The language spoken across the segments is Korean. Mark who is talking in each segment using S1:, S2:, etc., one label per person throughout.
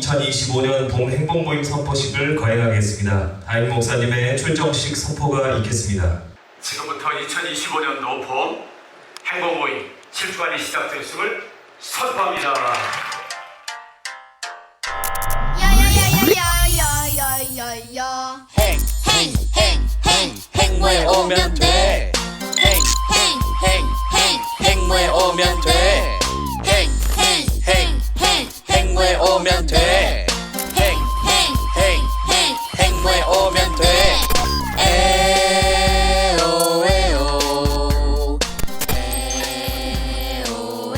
S1: 2025년 동행복모임 선포식을 거행하겠습니다. 담임 목사님의 출정식 선포가 있겠습니다.
S2: 지금부터 2025년도 봄 행복모임 7주간이 시작됐음을 선포합니다.
S3: 야야야야야야야야야
S4: 행모에 오면 돼. 행모에 오면 돼. 행모에 오면 돼. 행모에 오면 돼. 에오 에오 에오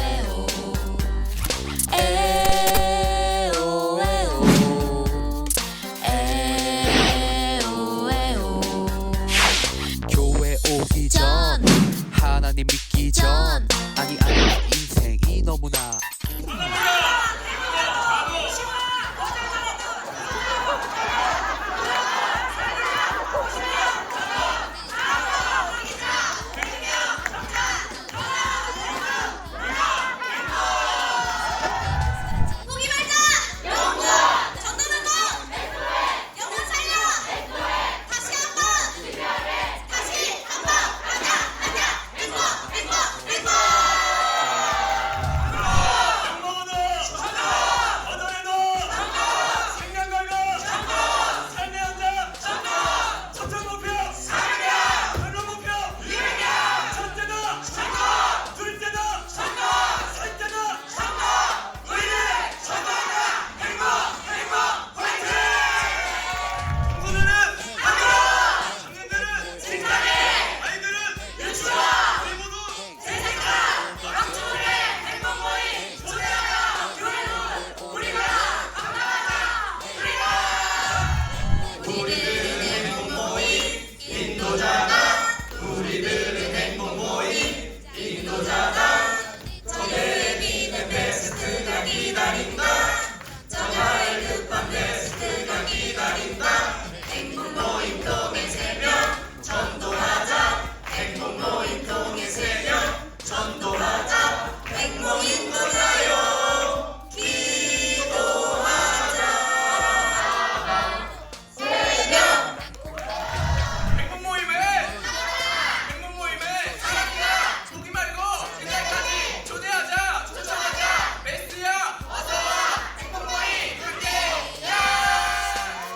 S4: 에오 에오 교회 오기 전 하나님 믿기 전 아니 인생이 너무나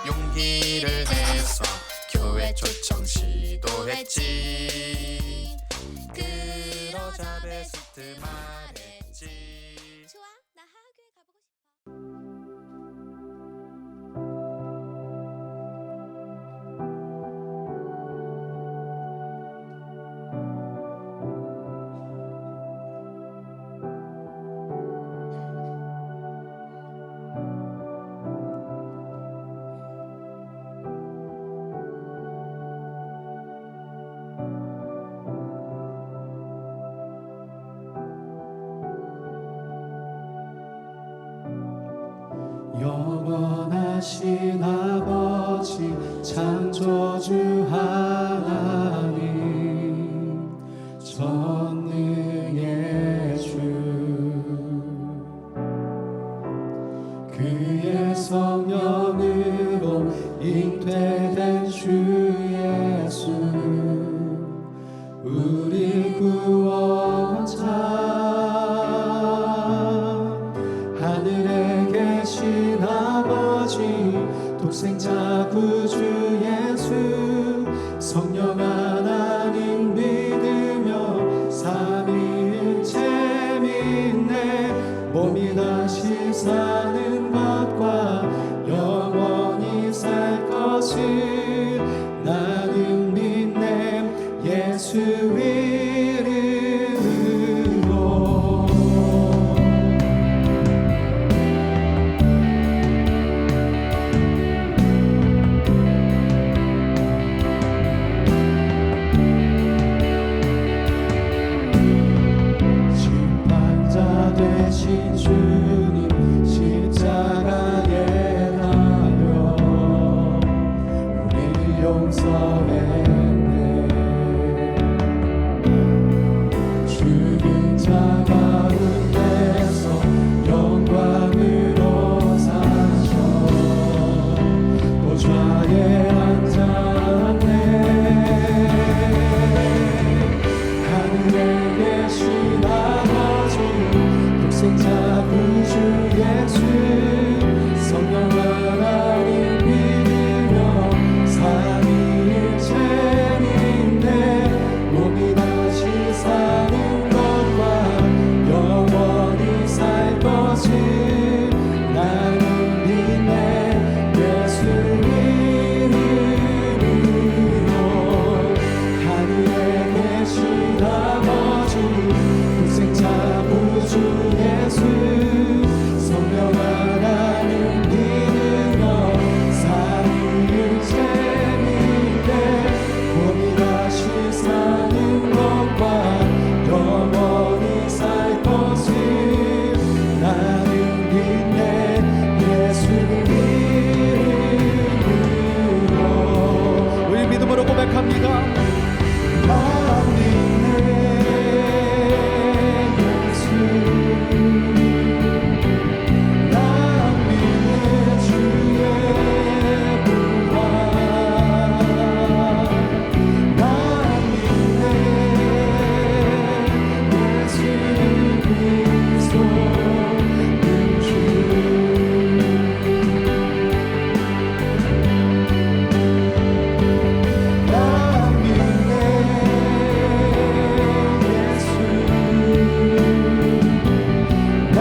S4: 용기를 내서 교회 초청 시도했지. 그러자 베스트 말했지.
S3: 좋아 나 하교에 가보고 싶어
S5: 영원하신 아버지 창조주 하나님 전능의 주 그의 성령으로 잉태된 주 예수 우리 구원자 하늘에 계신 아버지 독생자 구주 예수 성령 하나님 믿으며 삼위일체 믿네 몸이 다시 사는 것과 영원히 살 것을 나는 믿네 예수 이름으로 심판자 되신 주님 십자가에 달려 예수 성령 하나님 믿으며 삼위일체인데 몸이 다시 사는 것과 영원히 살 것을 나는 믿네 예수 이름으로 하늘에 계신 아버지 독생자 우주 예수 성령 하나님 믿으며 삼위일체인데 몸이 다시 사는 것과 영원히 살 것을 나는 믿네 예수 이름으로. 우리 믿음으로 고백합니다. 나 믿네 예수 나 믿네 주의 부활 나 믿네 예수 그리스도 그 주 나 믿네 예수 나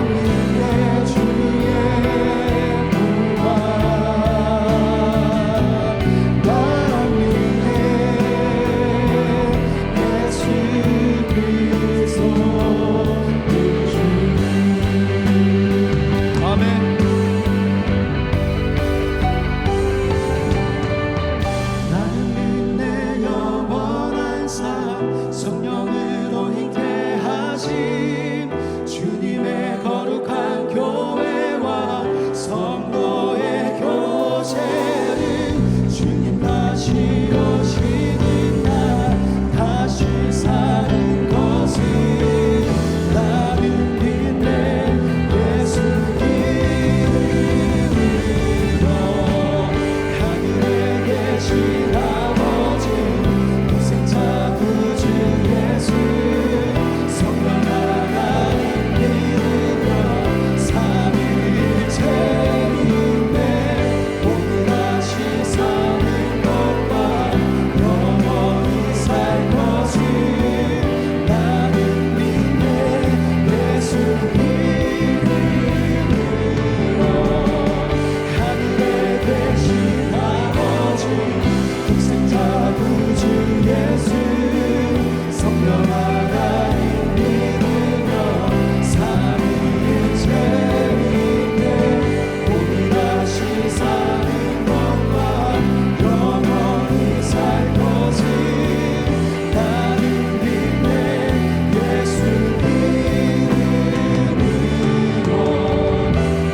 S5: 믿네 주의 부활 나 믿네 예수 그리스도 그 주. 아멘. 나는 믿네 영원한 삶 성령으로 잉태하심 주님의 거룩한 교회와 성도의 교제를 주님 다시 오시는 날 다시 사는 것을 나는 믿네 예수 이름으로 하늘에 계신 아버지 독생자 구주 예수 성령 하나님 믿으며 삼위일체인데 몸이 다시 사는 것과 영원히 살 것을 나는 믿네 예수 이름으로 하늘에 계신 아버지 독생자 구주 예수 성령 하나님 믿으며 삼위일체인데 몸이 다시 사는 것과 영원히 살 것을 나는 믿네 예수 이름으로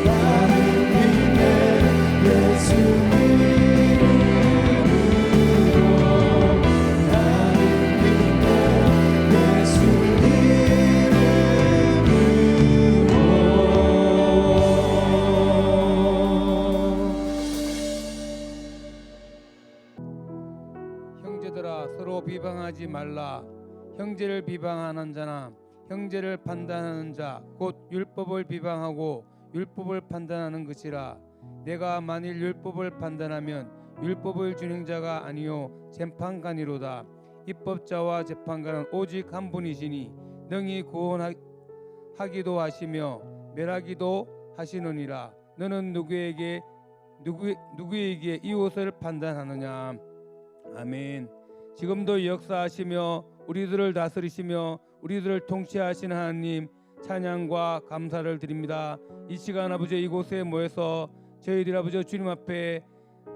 S5: 나는 믿네 예수 이름으로 나는 믿네 예수 이름으로.
S6: 형제들아 서로 비방하지 말라. 형제를 비방하는 자나 형제를 판단하는 자 곧 율법을 비방하고 율법을 판단하는 것이라. 내가 만일 율법을 판단하면 율법을 주는 자가 아니요 재판관이로다. 입법자와 재판관은 오직 한 분이시니 능히 구원하기도 하시며 멸하기도 하시느니라. 너는 누구에게 이웃을 판단하느냐. 아멘. 지금도 역사하시며 우리들을 다스리시며 우리들을 통치하시는 하나님 찬양과 감사를 드립니다. 이 시간 아버지 이곳에 모여서 저희들 아버지 주님 앞에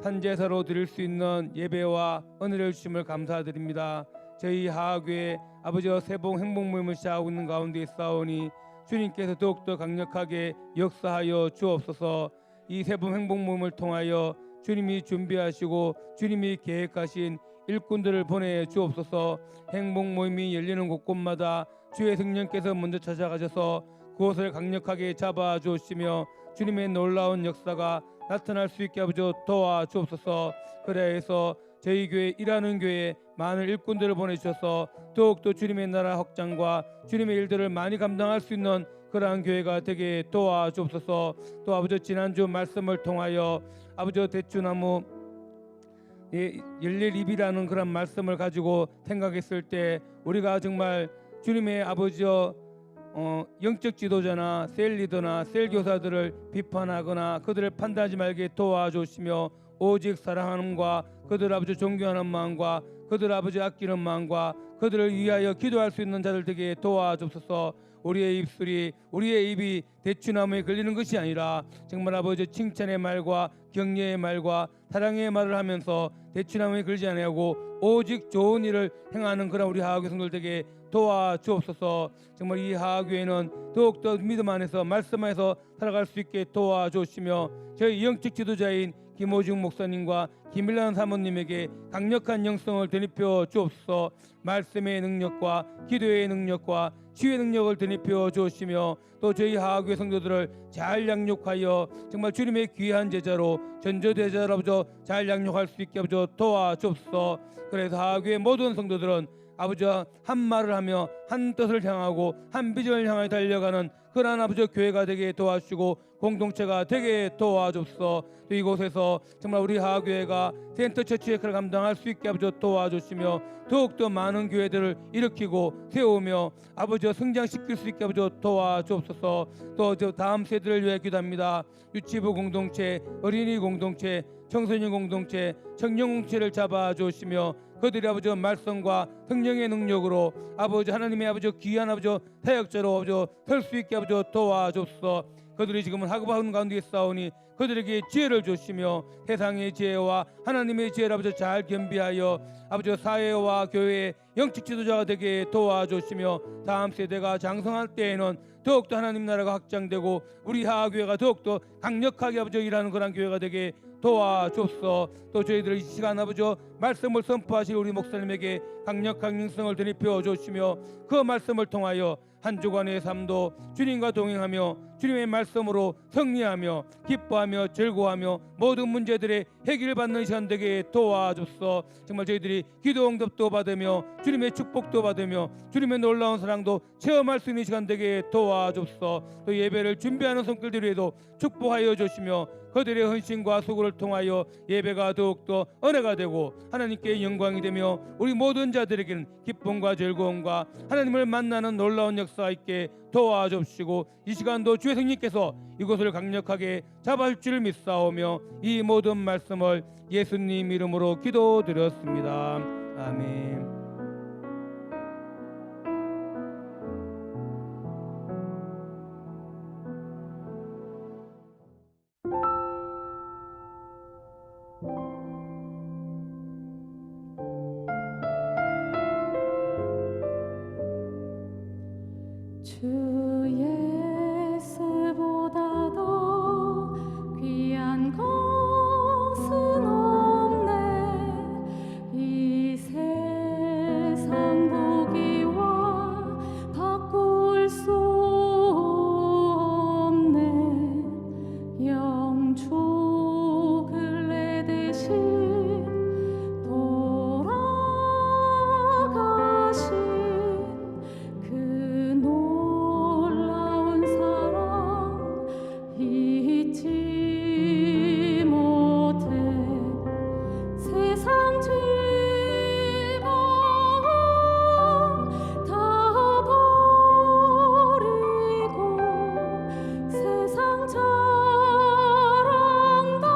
S6: 탄제사로 드릴 수 있는 예배와 은혜를 주심을 감사드립니다. 저희 하교회 아버지 세봉 행복 모임을 시작하고 있는 가운데 있사오니 주님께서 더욱더 강력하게 역사하여 주옵소서. 이 세봉 행복 모임을 통하여 주님이 준비하시고 주님이 계획하신 일꾼들을 보내 주옵소서. 행복 모임이 열리는 곳곳마다 주의 성령께서 먼저 찾아가셔서 그곳을 강력하게 잡아 주시며 주님의 놀라운 역사가 나타날 수 있게 아버지 도와 주옵소서. 그래서 저희 교회 일하는 교회에 많은 일꾼들을 보내주셔서 더욱더 주님의 나라 확장과 주님의 일들을 많이 감당할 수 있는 그러한 교회가 되게 도와주옵소서. 또 아버지 지난주 말씀을 통하여 아버지 대추나무 열릴입이라는 그런 말씀을 가지고 생각했을 때 우리가 정말 주님의 아버지여 영적 지도자나 셀 리더나 셀 교사들을 비판하거나 그들을 판단하지 말게 도와주시며 오직 사랑하는과 그들 아버지 존경하는 마음과 그들 아버지 아끼는 마음과 그들을 위하여 기도할 수 있는 자들 되게 도와주옵소서. 우리의 입술이 우리의 입이 대추나무에 걸리는 것이 아니라 정말 아버지 칭찬의 말과 격려의 말과 사랑의 말을 하면서 대추나무에 걸리지 아니하고 오직 좋은 일을 행하는 그런 우리 하하교회 성도들 되게 도와주옵소서. 정말 이 하하교회는 더욱더 믿음 안에서 말씀 안에서 살아갈 수 있게 도와주시며 저희 영적 지도자인 김호중 목사님과 김일란 사모님에게 강력한 영성을 되뇌표 주옵소서. 말씀의 능력과 기도의 능력과 치유의 능력을 되뇌표 주시며 또 저희 하하교회 성도들을 잘 양육하여 정말 주님의 귀한 제자로 전조제자로 잘 양육할 수 있게 도와주옵소서. 그래서 하하교회 모든 성도들은 아버지 한 말을 하며 한 뜻을 향하고 한 비전을 향해 달려가는 그러한 아버지 교회가 되게 도와주시고 공동체가 되게 도와주옵소서. 또 이곳에서 정말 우리 하하교회가 센터 처치 역할을 감당할 수 있게 아버지 도와주시며 더욱더 많은 교회들을 일으키고 세우며 아버지 성장시킬 수 있게 아버지 도와주옵소서. 또 저 다음 세대를 위해 기도합니다. 유치부 공동체, 어린이 공동체, 청소년 공동체, 청년 공동체를 잡아주시며 그들이 아버지 말씀과 성령의 능력으로 아버지 하나님의 아버지 귀한 아버지 사역자로 아버지 설 수 있게 아버지 도와주옵소서. 그들이 지금은 학업하는 가운데 싸우니 그들에게 지혜를 주시며 세상의 지혜와 하나님의 지혜를 아버지 잘 겸비하여 아버지 사회와 교회의 영적 지도자가 되게 도와주시며 다음 세대가 장성할 때에는 더욱더 하나님 나라가 확장되고 우리 하하교회가 더욱더 강력하게 아버지 일하는 그런 교회가 되게 도와주옵소서. 또 저희들 이 시간 아버지 말씀을 선포하실 우리 목사님에게 강력한 영성을 되뇌표 주시며 그 말씀을 통하여 한 주간의 삶도 주님과 동행하며 주님의 말씀으로 승리하며 기뻐하며 즐거워하며 모든 문제들의 해결을 받는 시간 되게 도와주옵소서. 정말 저희들이 기도 응답도 받으며 주님의 축복도 받으며 주님의 놀라운 사랑도 체험할 수 있는 시간 되게 도와주옵소서. 또 예배를 준비하는 손길들에도 축복하여 주시며 그들의 헌신과 수고를 통하여 예배가 더욱더 은혜가 되고 하나님께 영광이 되며 우리 모든 자들에게는 기쁨과 즐거움과 하나님을 만나는 놀라운 역사가 있게 도와주시고 이 시간도 주의 성령께서 이곳을 강력하게 잡아줄 줄 믿사오며 이 모든 말씀을 예수님 이름으로 기도드렸습니다. 아멘.
S5: 주 예수보다 더 귀한 것은 없네. 이 세상 보기와 바꿀 수 없네. 영주 근래 대신 돌아가신 그 놀라운 사랑 잊지 못해. 세상 즐거움 다 버리고 세상 자랑 다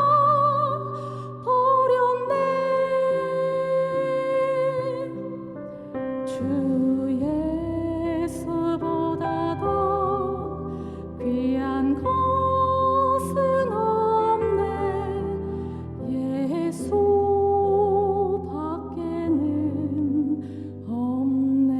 S5: 버렸네. 주 예수보다 더 귀한 것은 없네. 예수 밖에는 없네.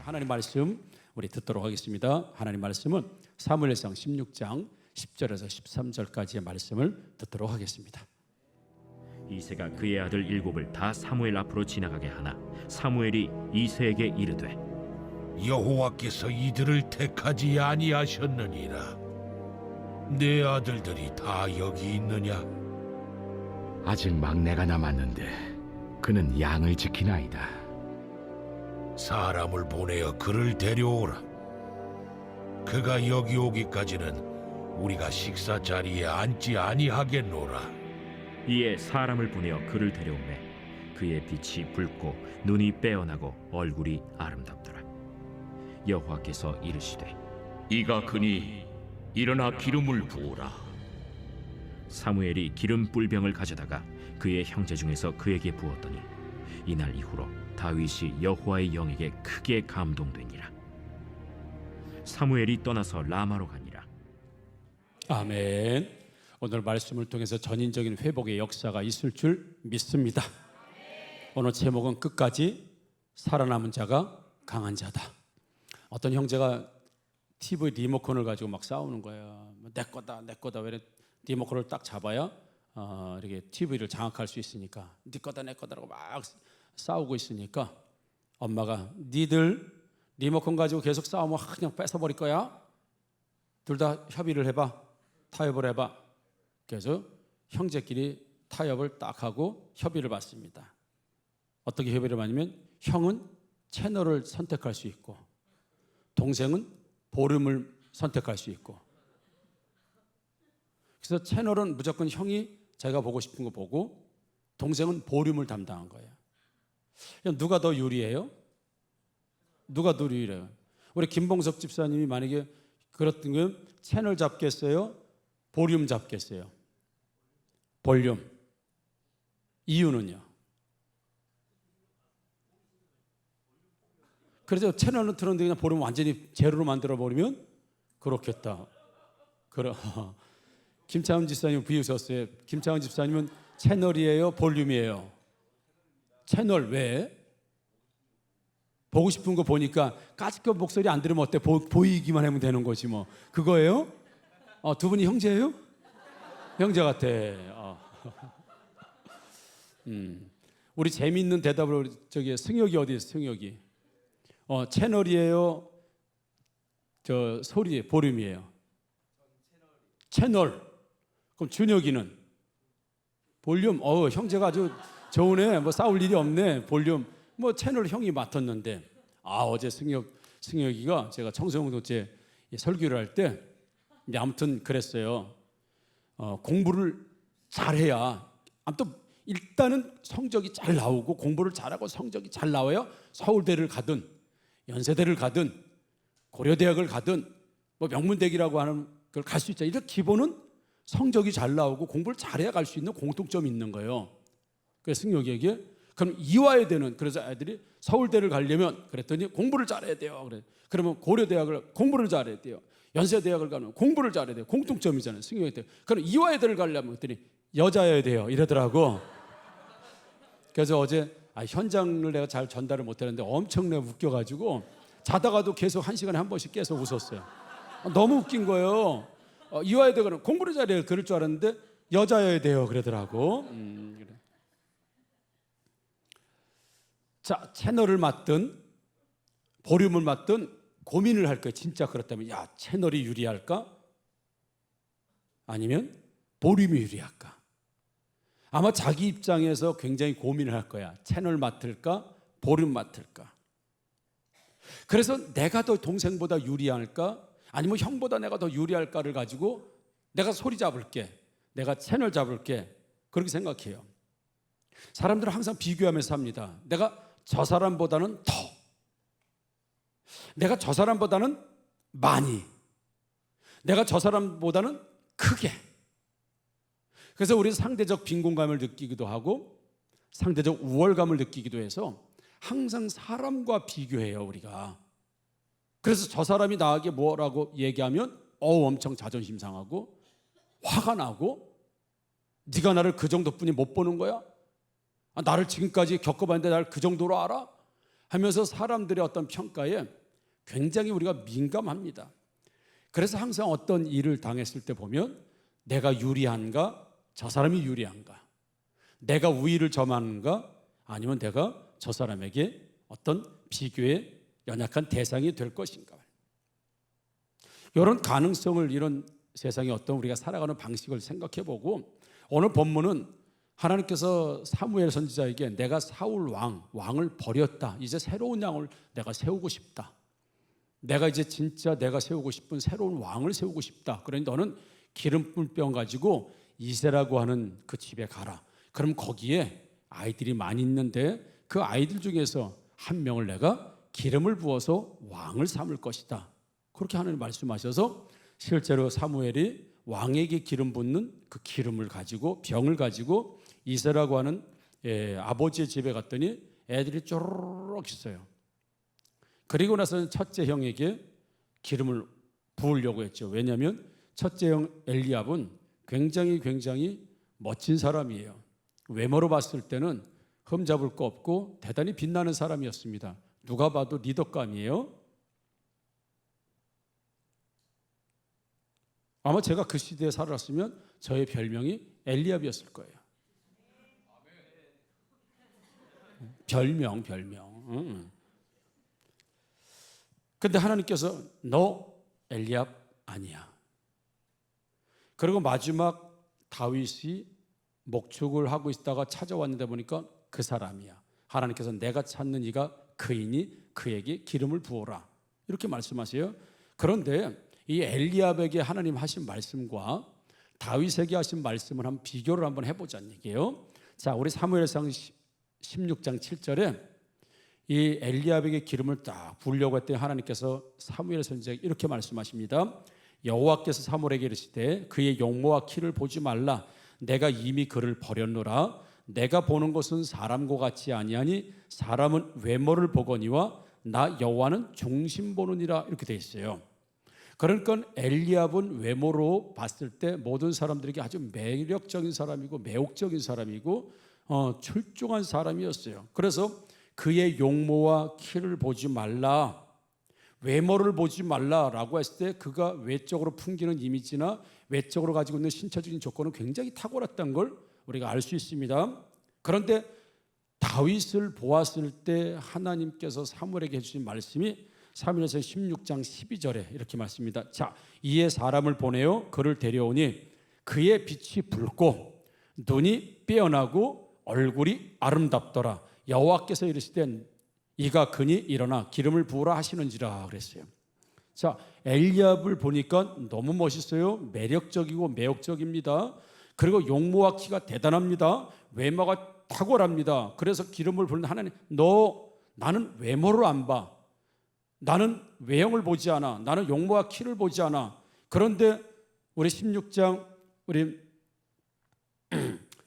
S7: 하나님 말씀 우리 듣도록 하겠습니다. 하나님 말씀은 사무엘상 16장 10절에서 13절까지의 말씀을 듣도록 하겠습니다.
S8: 이새가 그의 아들 일곱을 다 사무엘 앞으로 지나가게 하나 사무엘이 이새에게 이르되
S9: 여호와께서 이들을 택하지 아니하셨느니라. 내 아들들이 다 여기 있느냐?
S10: 아직 막내가 남았는데 그는 양을 지키나이다.
S9: 사람을 보내어 그를 데려오라. 그가 여기 오기까지는 우리가 식사 자리에 앉지 아니하겠노라.
S8: 이에 사람을 보내어 그를 데려오매 그의 빛이 붉고 눈이 빼어나고 얼굴이 아름답더라. 여호와께서 이르시되
S10: 이가 그니 일어나 기름을 부으라.
S8: 사무엘이 기름 뿔병을 가져다가 그의 형제 중에서 그에게 부었더니 이날 이후로 다윗이 여호와의 영에게 크게 감동되니라. 사무엘이 떠나서 라마로 가니라.
S7: 아멘. 오늘 말씀을 통해서 전인적인 회복의 역사가 있을 줄 믿습니다. 오늘 제목은 끝까지 살아남은 자가 강한 자다. 어떤 형제가 TV 리모컨을 가지고 막 싸우는 거야. 내 거다, 내 거다. 왜 리모컨을 딱 잡아야 이렇게 TV를 장악할 수 있으니까 네 거다, 내 거다라고 막 싸우고 있으니까 엄마가 니들 리모컨 가지고 계속 싸우면 그냥 뺏어버릴 거야. 둘 다 협의를 해봐. 타협을 해봐. 그래서 형제끼리 타협을 딱 하고 협의를 받습니다. 어떻게 협의를 받냐면 형은 채널을 선택할 수 있고 동생은 보름을 선택할 수 있고, 그래서 채널은 무조건 형이 자기가 보고 싶은 거 보고 동생은 보름을 담당한 거예요. 누가 더 유리해요? 누가 더 유리해요? 우리 김봉석 집사님이 만약에 그렇다면 채널 잡겠어요? 볼륨 잡겠어요? 볼륨. 이유는요? 그래서 채널로 틀었는데 그냥 볼륨 완전히 제로로 만들어 버리면 그렇겠다. 김창훈 집사님 비웃었어요. 김창훈 집사님은 채널이에요? 볼륨이에요? 채널. 왜? 보고 싶은 거 보니까 까짓거 목소리 안 들으면 어때? 보이기만 하면 되는 거지 뭐. 그거예요? 두 분이 형제예요? 형제 같아. 우리 재미있는 대답으로 저기 승혁이 어디 있어? 승혁이. 채널이에요? 저 소리 볼륨이에요? 채널. 그럼 준혁이는? 볼륨. 형제가 아주 좋으네. 뭐 싸울 일이 없네. 볼륨. 뭐 채널 형이 맡았는데 어제 승혁이가 제가 청소년동체 설교를 할 때 아무튼 그랬어요. 공부를 잘해야 아무튼 일단은 성적이 잘 나오고 공부를 잘하고 성적이 잘 나와야 서울대를 가든 연세대를 가든 고려대학을 가든 뭐 명문대학이라고 하는 걸 갈 수 있잖아요. 이런 기본은 성적이 잘 나오고 공부를 잘해야 갈 수 있는 공통점이 있는 거예요. 그래서 승혁이에게 그럼 이화여대는, 그래서 아이들이 서울대를 가려면 그랬더니 공부를 잘해야 돼요. 그래. 그러면 고려대학을 공부를 잘해야 돼요. 연세대학을 가면 공부를 잘해야 돼요. 공통점이잖아요. 승용이. 그럼 이화여대를 가려면 그랬더니 여자여야 돼요. 이러더라고. 그래서 어제 현장을 내가 잘 전달을 못했는데 엄청나게 웃겨가지고 자다가도 계속 1시간에 한 번씩 깨서 웃었어요. 너무 웃긴 거예요. 이화여대 가면 공부를 잘해야 그럴 줄 알았는데 여자여야 돼요. 그러더라고. 그래. 자, 채널을 맡든 볼륨을 맡든 고민을 할 거예요. 진짜 그렇다면 채널이 유리할까? 아니면 볼륨이 유리할까? 아마 자기 입장에서 굉장히 고민을 할 거야. 채널 맡을까? 볼륨 맡을까? 그래서 내가 더 동생보다 유리할까? 아니면 형보다 내가 더 유리할까를 가지고 내가 소리 잡을게. 내가 채널 잡을게. 그렇게 생각해요. 사람들은 항상 비교하면서 삽니다. 내가 저 사람보다는 더, 내가 저 사람보다는 많이, 내가 저 사람보다는 크게. 그래서 우리는 상대적 빈곤감을 느끼기도 하고 상대적 우월감을 느끼기도 해서 항상 사람과 비교해요, 우리가. 그래서 저 사람이 나에게 뭐라고 얘기하면 엄청 자존심 상하고 화가 나고, 네가 나를 그 정도뿐이 못 보는 거야? 나를 지금까지 겪어봤는데 나를 그 정도로 알아? 하면서 사람들의 어떤 평가에 굉장히 우리가 민감합니다. 그래서 항상 어떤 일을 당했을 때 보면 내가 유리한가, 저 사람이 유리한가, 내가 우위를 점하는가, 아니면 내가 저 사람에게 어떤 비교의 연약한 대상이 될 것인가. 이런 가능성을, 이런 세상의 어떤 우리가 살아가는 방식을 생각해 보고, 오늘 본문은 하나님께서 사무엘 선지자에게 내가 사울 왕을 버렸다, 이제 새로운 왕을 내가 세우고 싶다, 내가 이제 진짜 내가 세우고 싶은 새로운 왕을 세우고 싶다, 그러니 너는 기름불병 가지고 이새라고 하는 그 집에 가라. 그럼 거기에 아이들이 많이 있는데 그 아이들 중에서 한 명을 내가 기름을 부어서 왕을 삼을 것이다. 그렇게 하나님 말씀하셔서 실제로 사무엘이 왕에게 기름 붓는 그 기름을 가지고, 병을 가지고 이새라고 하는 아버지의 집에 갔더니 애들이 쪼르륵 있어요. 그리고 나서는 첫째 형에게 기름을 부으려고 했죠. 왜냐하면 첫째 형 엘리압은 굉장히 멋진 사람이에요. 외모로 봤을 때는 흠잡을 거 없고 대단히 빛나는 사람이었습니다. 누가 봐도 리더감이에요. 아마 제가 그 시대에 살았으면 저의 별명이 엘리압이었을 거예요. 별명. 근데 하나님께서 너 엘리압 아니야. 그리고 마지막 다윗이 목축을 하고 있다가 찾아왔는데 보니까 그 사람이야. 하나님께서 내가 찾는 이가 그이니 그에게 기름을 부어라, 이렇게 말씀하세요. 그런데 이 엘리압에게 하나님 하신 말씀과 다윗에게 하신 말씀을 한번 비교를 한번 해보자는 얘기예요. 자, 우리 사무엘상 16장 7절에 이 엘리압에게 기름을 딱 부으려고 했더니 하나님께서 사무엘 선지자에게 이렇게 말씀하십니다. 여호와께서 사무엘에게 이르시되 그의 용모와 키를 보지 말라. 내가 이미 그를 버렸노라. 내가 보는 것은 사람과 같지 아니하니 사람은 외모를 보거니와 나 여호와는 중심 보느니라, 이렇게 돼 있어요. 그러니까 엘리압은 외모로 봤을 때 모든 사람들에게 아주 매력적인 사람이고 매혹적인 사람이고 출중한 사람이었어요. 그래서 그의 용모와 키를 보지 말라, 외모를 보지 말라라고 했을 때 그가 외적으로 풍기는 이미지나 외적으로 가지고 있는 신체적인 조건은 굉장히 탁월했다는 걸 우리가 알 수 있습니다. 그런데 다윗을 보았을 때 하나님께서 사무엘에게 해주신 말씀이 사무엘상 16장 12절에 이렇게 말씀입니다. 자, 이에 사람을 보내어 그를 데려오니 그의 빛이 붉고 눈이 빼어나고 얼굴이 아름답더라. 여호와께서 이르시되 이가 그니 일어나 기름을 부으라 하시는지라 그랬어요. 자, 엘리압을 보니까 너무 멋있어요. 매력적이고 매혹적입니다. 그리고 용모와 키가 대단합니다. 외모가 탁월합니다. 그래서 기름을 부는 하나님, 나는 외모를 안 봐. 나는 외형을 보지 않아. 나는 용모와 키를 보지 않아. 그런데 우리 16장 우리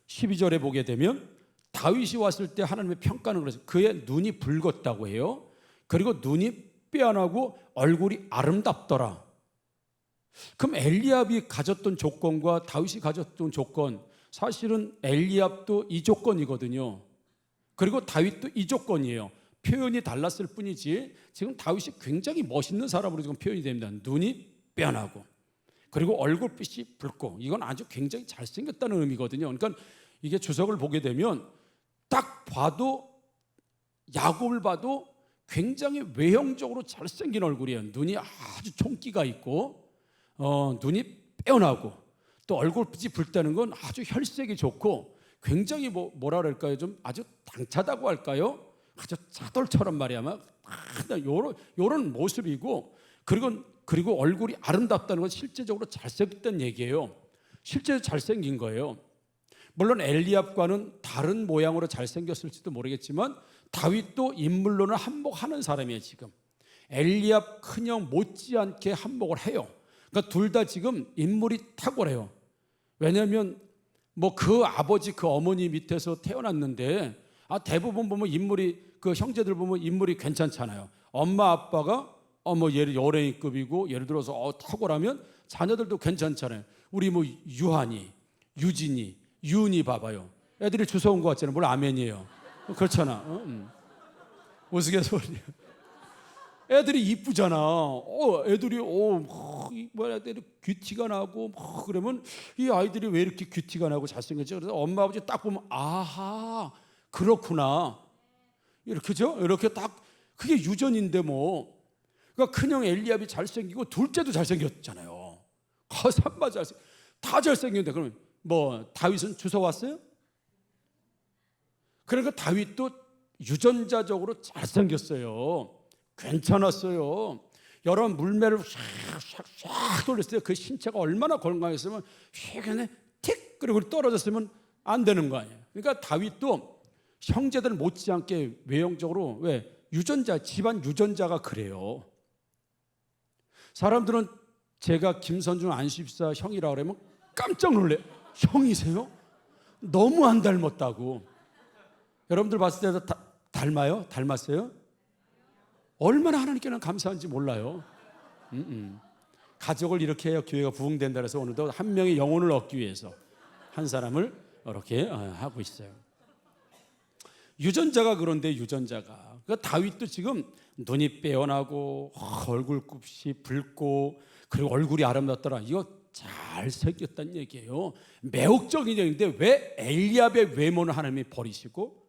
S7: 12절에 보게 되면 다윗이 왔을 때 하나님의 평가는 그래서 그의 눈이 붉었다고 해요. 그리고 눈이 빼어나고 얼굴이 아름답더라. 그럼 엘리압이 가졌던 조건과 다윗이 가졌던 조건, 사실은 엘리압도 이 조건이거든요. 그리고 다윗도 이 조건이에요. 표현이 달랐을 뿐이지 지금 다윗이 굉장히 멋있는 사람으로 지금 표현이 됩니다. 눈이 빼어나고 그리고 얼굴빛이 붉고, 이건 아주 굉장히 잘생겼다는 의미거든요. 그러니까 이게 주석을 보게 되면 딱 봐도, 야곱을 봐도 굉장히 외형적으로 잘생긴 얼굴이에요. 눈이 아주 총기가 있고 눈이 빼어나고 또 얼굴빛이 붉다는 건 아주 혈색이 좋고 굉장히 뭐라 그럴까요? 좀 아주 당차다고 할까요? 아주 차돌처럼 말이야, 막 요런 모습이고, 그리고 얼굴이 아름답다는 건 실제적으로 잘생겼다는 얘기예요. 실제로 잘생긴 거예요. 물론 엘리압과는 다른 모양으로 잘생겼을지도 모르겠지만 다윗도 인물로는 한몫하는 사람이에요. 지금 엘리압 큰형 못지않게 한몫을 해요. 그러니까 둘 다 지금 인물이 탁월해요. 왜냐하면 뭐 그 아버지 그 어머니 밑에서 태어났는데 대부분 보면 인물이, 그 형제들 보면 인물이 괜찮잖아요. 엄마 아빠가 뭐 예를 연예인급이고 예를 들어서 탁월하면 자녀들도 괜찮잖아요. 우리 뭐 유한이, 유진이, 유은이 봐봐요. 애들이 주워 온 것 같잖아요. 물론 아멘이에요. 그렇잖아. 우스갯소리야. 애들이 이쁘잖아. 애들이 애들이 귀티가 나고 그러면 이 아이들이 왜 이렇게 귀티가 나고 잘생겼지? 그래서 엄마 아버지 딱 보면 아하 그렇구나 이렇게죠. 이렇게 딱 그게 유전인데 뭐. 그러니까 큰형 엘리압이 잘생기고 둘째도 잘생겼잖아요. 거삼바 다 잘생겼는데 그러면 뭐 다윗은 주워 왔어요? 그러니까 다윗도 유전자적으로 잘생겼어요. 괜찮았어요. 여러 물매를 샥 돌렸어요. 그 신체가 얼마나 건강했으면 휘근에 틱 그리고 떨어졌으면 안 되는 거 아니에요. 그러니까 다윗도 형제들 못지않게 외형적으로 왜 유전자 집안 유전자가 그래요. 사람들은 제가 김선중 안십사 형이라 그러면 깜짝 놀래요. 형이세요? 너무 안 닮았다고. 여러분들 봤을 때도 닮아요? 닮았어요? 얼마나 하나님께는 감사한지 몰라요. 가족을 이렇게 해야 교회가 부흥된다 그래서 오늘도 한 명의 영혼을 얻기 위해서 한 사람을 이렇게 하고 있어요. 유전자가 그런데 유전자가 그러니까 다윗도 지금 눈이 빼어나고 얼굴끝이 붉고 그리고 얼굴이 아름답더라. 이거 잘생겼다는 얘기예요. 매혹적인 얘기인데 왜 엘리압의 외모는 하나님이 버리시고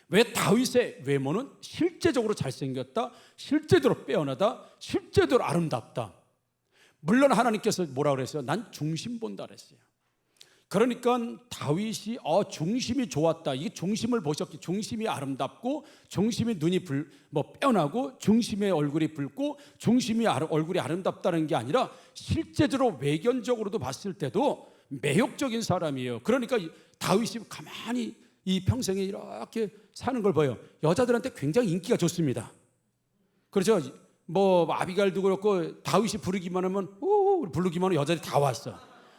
S7: 왜 다윗의 외모는 실제적으로 잘생겼다, 실제적으로 빼어나다, 실제적으로 아름답다. 물론 하나님께서 뭐라 그랬어요? 난 중심 본다 그랬어요. 그러니까 다윗이 중심이 좋았다. 이게 중심을 보셨기, 중심이 아름답고 중심이 눈이 빼어나고 중심의 얼굴이 붉고 중심이 얼굴이 아름답다는 게 아니라 실제적으로 외견적으로도 봤을 때도 매혹적인 사람이에요. 그러니까 다윗이 가만히 이 평생에 이렇게 사는 걸 봐요. 여자들한테 굉장히 인기가 좋습니다. 그렇죠? 뭐 아비갈도 그렇고 다윗이 부르기만 하면 여자들이 다 왔어.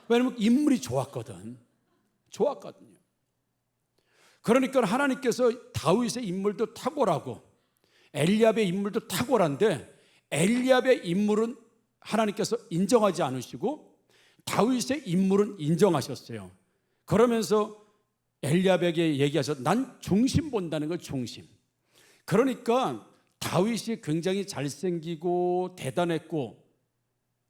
S7: 왜냐면 인물이 좋았거든요. 그러니까 하나님께서 다윗의 인물도 탁월하고 엘리압의 인물도 탁월한데 엘리압의 인물은 하나님께서 인정하지 않으시고 다윗의 인물은 인정하셨어요. 그러면서 엘리압에게 얘기하셨. 난 중심 본다는 걸 중심. 그러니까 다윗이 굉장히 잘생기고 대단했고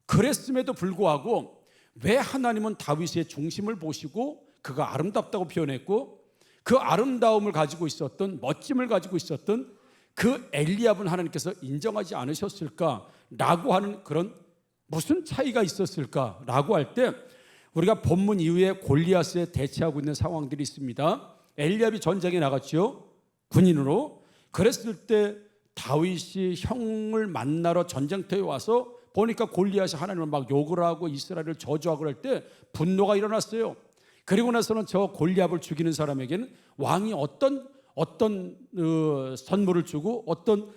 S7: 그랬음에도 불구하고 왜 하나님은 다윗의 중심을 보시고 그가 아름답다고 표현했고 그 아름다움을 가지고 있었던 멋짐을 가지고 있었던 그 엘리압은 하나님께서 인정하지 않으셨을까라고 하는 그런 무슨 차이가 있었을까라고 할 때 우리가 본문 이후에 골리앗에 대치하고 있는 상황들이 있습니다. 엘리압이 전쟁에 나갔죠. 군인으로. 그랬을 때 다윗이 형을 만나러 전쟁터에 와서 보니까 골리앗이 하나님을 막 욕을 하고 이스라엘을 저주하고 그럴 때 분노가 일어났어요. 그리고 나서는 저 골리앗을 죽이는 사람에게는 왕이 어떤 선물을 주고 어떤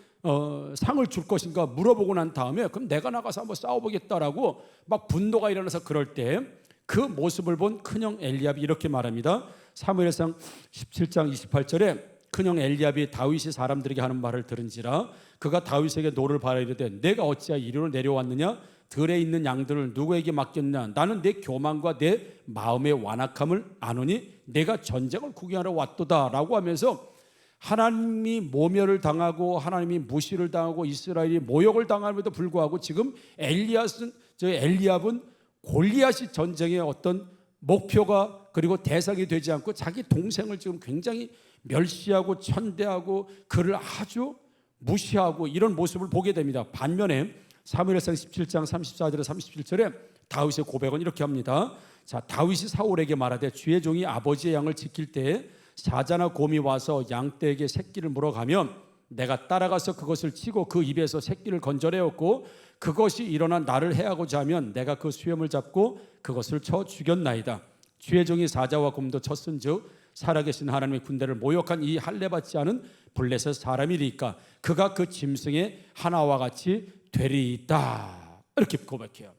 S7: 상을 줄 것인가 물어보고 난 다음에 그럼 내가 나가서 한번 싸워보겠다라고 막 분노가 일어나서 그럴 때 그 모습을 본 큰형 엘리압이 이렇게 말합니다. 사무엘상 17장 28절에 큰형 엘리압이 다윗이 사람들에게 하는 말을 들은지라 그가 다윗에게 노를 바라 이르되 내가 어찌하여 이리로 내려왔느냐 들에 있는 양들을 누구에게 맡겼냐 나는 내 교만과 내 마음의 완악함을 아노니 내가 전쟁을 구경하러 왔도다 라고 하면서 하나님이 모멸을 당하고 하나님이 무시를 당하고 이스라엘이 모욕을 당함에도 불구하고 지금 엘리압은 골리앗이 전쟁의 어떤 목표가 그리고 대상이 되지 않고 자기 동생을 지금 굉장히 멸시하고 천대하고 그를 아주 무시하고 이런 모습을 보게 됩니다. 반면에 사무엘상 17장 34절에 37절에 다윗의 고백은 이렇게 합니다. 자, 다윗이 사울에게 말하되 주의 종이 아버지의 양을 지킬 때에 사자나 곰이 와서 양떼에게 새끼를 물어가면 내가 따라가서 그것을 치고 그 입에서 새끼를 건져내었고 그것이 일어나 나를 해하고자 하면 내가 그 수염을 잡고 그것을 쳐 죽였나이다. 주의 종이 사자와 곰도 쳤은즉 살아계신 하나님의 군대를 모욕한 이 할례받지 않은 블레셋 사람이리까 그가 그 짐승의 하나와 같이 되리이다. 이렇게 고백해요.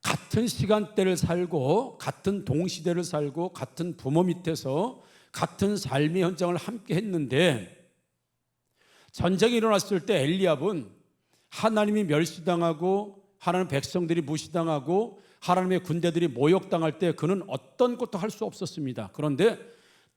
S7: 같은 시간대를 살고 같은 동시대를 살고 같은 부모 밑에서 같은 삶의 현장을 함께 했는데 전쟁이 일어났을 때 엘리압은 하나님이 멸시당하고 하나님 백성들이 무시당하고 하나님의 군대들이 모욕당할 때 그는 어떤 것도 할 수 없었습니다. 그런데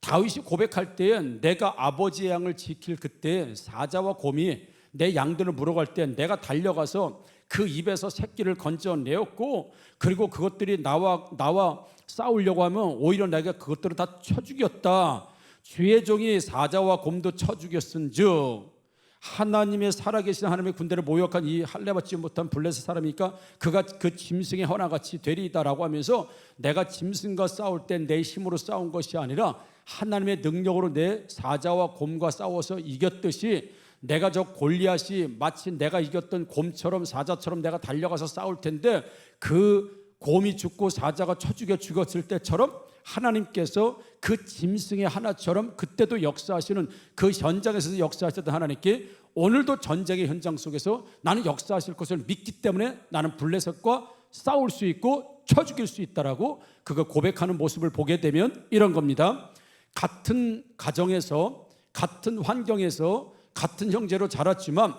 S7: 다윗이 고백할 때에 내가 아버지의 양을 지킬 그때 사자와 곰이 내 양들을 물어갈 때 내가 달려가서 그 입에서 새끼를 건져내었고, 그리고 그것들이 나와 싸우려고 하면 오히려 내가 그것들을 다 쳐 죽였다. 주의 종이 사자와 곰도 쳐 죽였은즉 하나님의 살아계신 하나님의 군대를 모욕한 이 할례받지 못한 블레셋 사람이니까 그가 그 짐승의 헌화같이 되리이다라고 하면서 내가 짐승과 싸울 때 내 힘으로 싸운 것이 아니라 하나님의 능력으로 내 사자와 곰과 싸워서 이겼듯이 내가 저 골리앗이 마치 내가 이겼던 곰처럼 사자처럼 내가 달려가서 싸울 텐데 그 곰이 죽고 사자가 쳐 죽여 죽었을 때처럼 하나님께서 그 짐승의 하나처럼 그때도 역사하시는 그 현장에서 역사하셨던 하나님께 오늘도 전쟁의 현장 속에서 나는 역사하실 것을 믿기 때문에 나는 블레셋과 싸울 수 있고 쳐 죽일 수 있다라고 그거 고백하는 모습을 보게 되면 이런 겁니다. 같은 가정에서 같은 환경에서 같은 형제로 자랐지만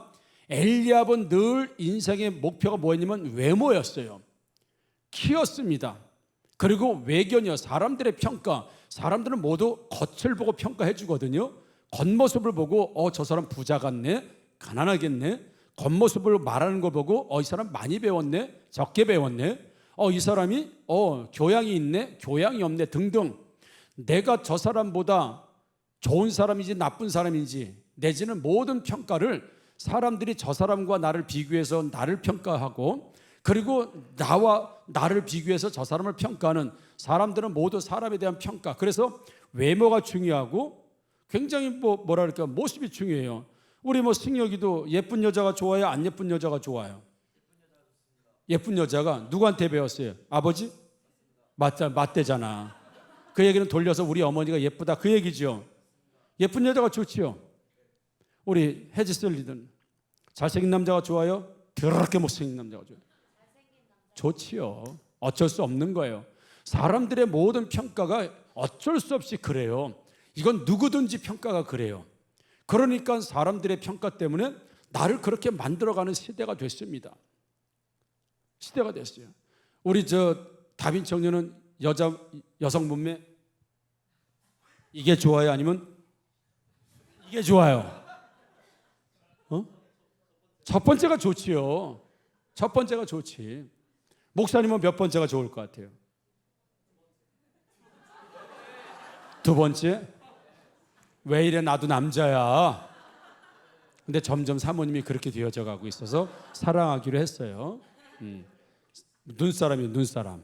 S7: 엘리압은 늘 인생의 목표가 뭐였냐면 외모였어요. 키였습니다. 그리고 외견이요. 사람들의 평가. 사람들은 모두 겉을 보고 평가해 주거든요. 겉모습을 보고 저 사람 부자 같네, 가난하겠네. 겉모습을 말하는 걸 보고 이 사람 많이 배웠네, 적게 배웠네. 이 사람이 교양이 있네, 교양이 없네 등등. 내가 저 사람보다 좋은 사람인지 나쁜 사람인지 내지는 모든 평가를 사람들이 저 사람과 나를 비교해서 나를 평가하고, 그리고 나와 나를 비교해서 저 사람을 평가하는 사람들은 모두 사람에 대한 평가. 그래서 외모가 중요하고 굉장히 뭐랄까 모습이 중요해요. 우리 승혁이도 예쁜 여자가 좋아요, 안 예쁜 여자가 좋아요? 예쁜 여자가 누구한테 배웠어요? 아버지? 맞대잖아. 그 얘기는 돌려서 우리 어머니가 예쁘다 그 얘기죠. 예쁜 여자가 좋지요. 우리 헤지슬리든 잘생긴 남자가 좋아요? 더럽게 못생긴 남자가 좋아요? 좋지요. 어쩔 수 없는 거예요. 사람들의 모든 평가가 어쩔 수 없이 그래요. 이건 누구든지 평가가 그래요. 그러니까 사람들의 평가 때문에 나를 그렇게 만들어가는 시대가 됐습니다. 시대가 됐어요. 우리 다빈 청년은 여성 몸매 이게 좋아요? 아니면 이게 좋아요? 첫 번째가 좋지요. 첫 번째가 좋지. 목사님은 몇 번째가 좋을 것 같아요? 두 번째? 왜 이래 나도 남자야. 근데 점점 사모님이 그렇게 되어져 가고 있어서 사랑하기로 했어요. 눈사람이에요. 눈사람.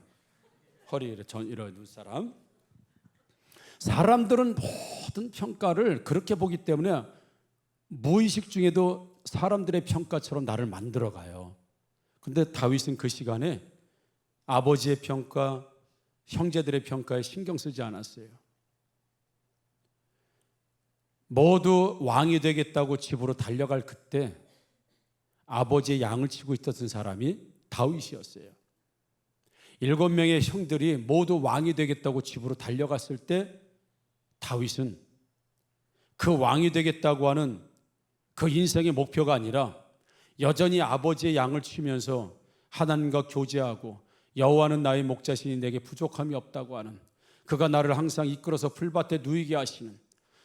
S7: 허리 이런 눈사람. 사람들은 모든 평가를 그렇게 보기 때문에 무의식 중에도 사람들의 평가처럼 나를 만들어가요. 근데 다윗은 그 시간에 아버지의 평가, 형제들의 평가에 신경 쓰지 않았어요. 모두 왕이 되겠다고 집으로 달려갈 그때 아버지의 양을 치고 있었던 사람이 다윗이었어요. 7명의 형들이 모두 왕이 되겠다고 집으로 달려갔을 때 다윗은 그 왕이 되겠다고 하는 그 인생의 목표가 아니라 여전히 아버지의 양을 치면서 하나님과 교제하고 여호와는 나의 목자시니 내게 부족함이 없다고 하는, 그가 나를 항상 이끌어서 풀밭에 누이게 하시는,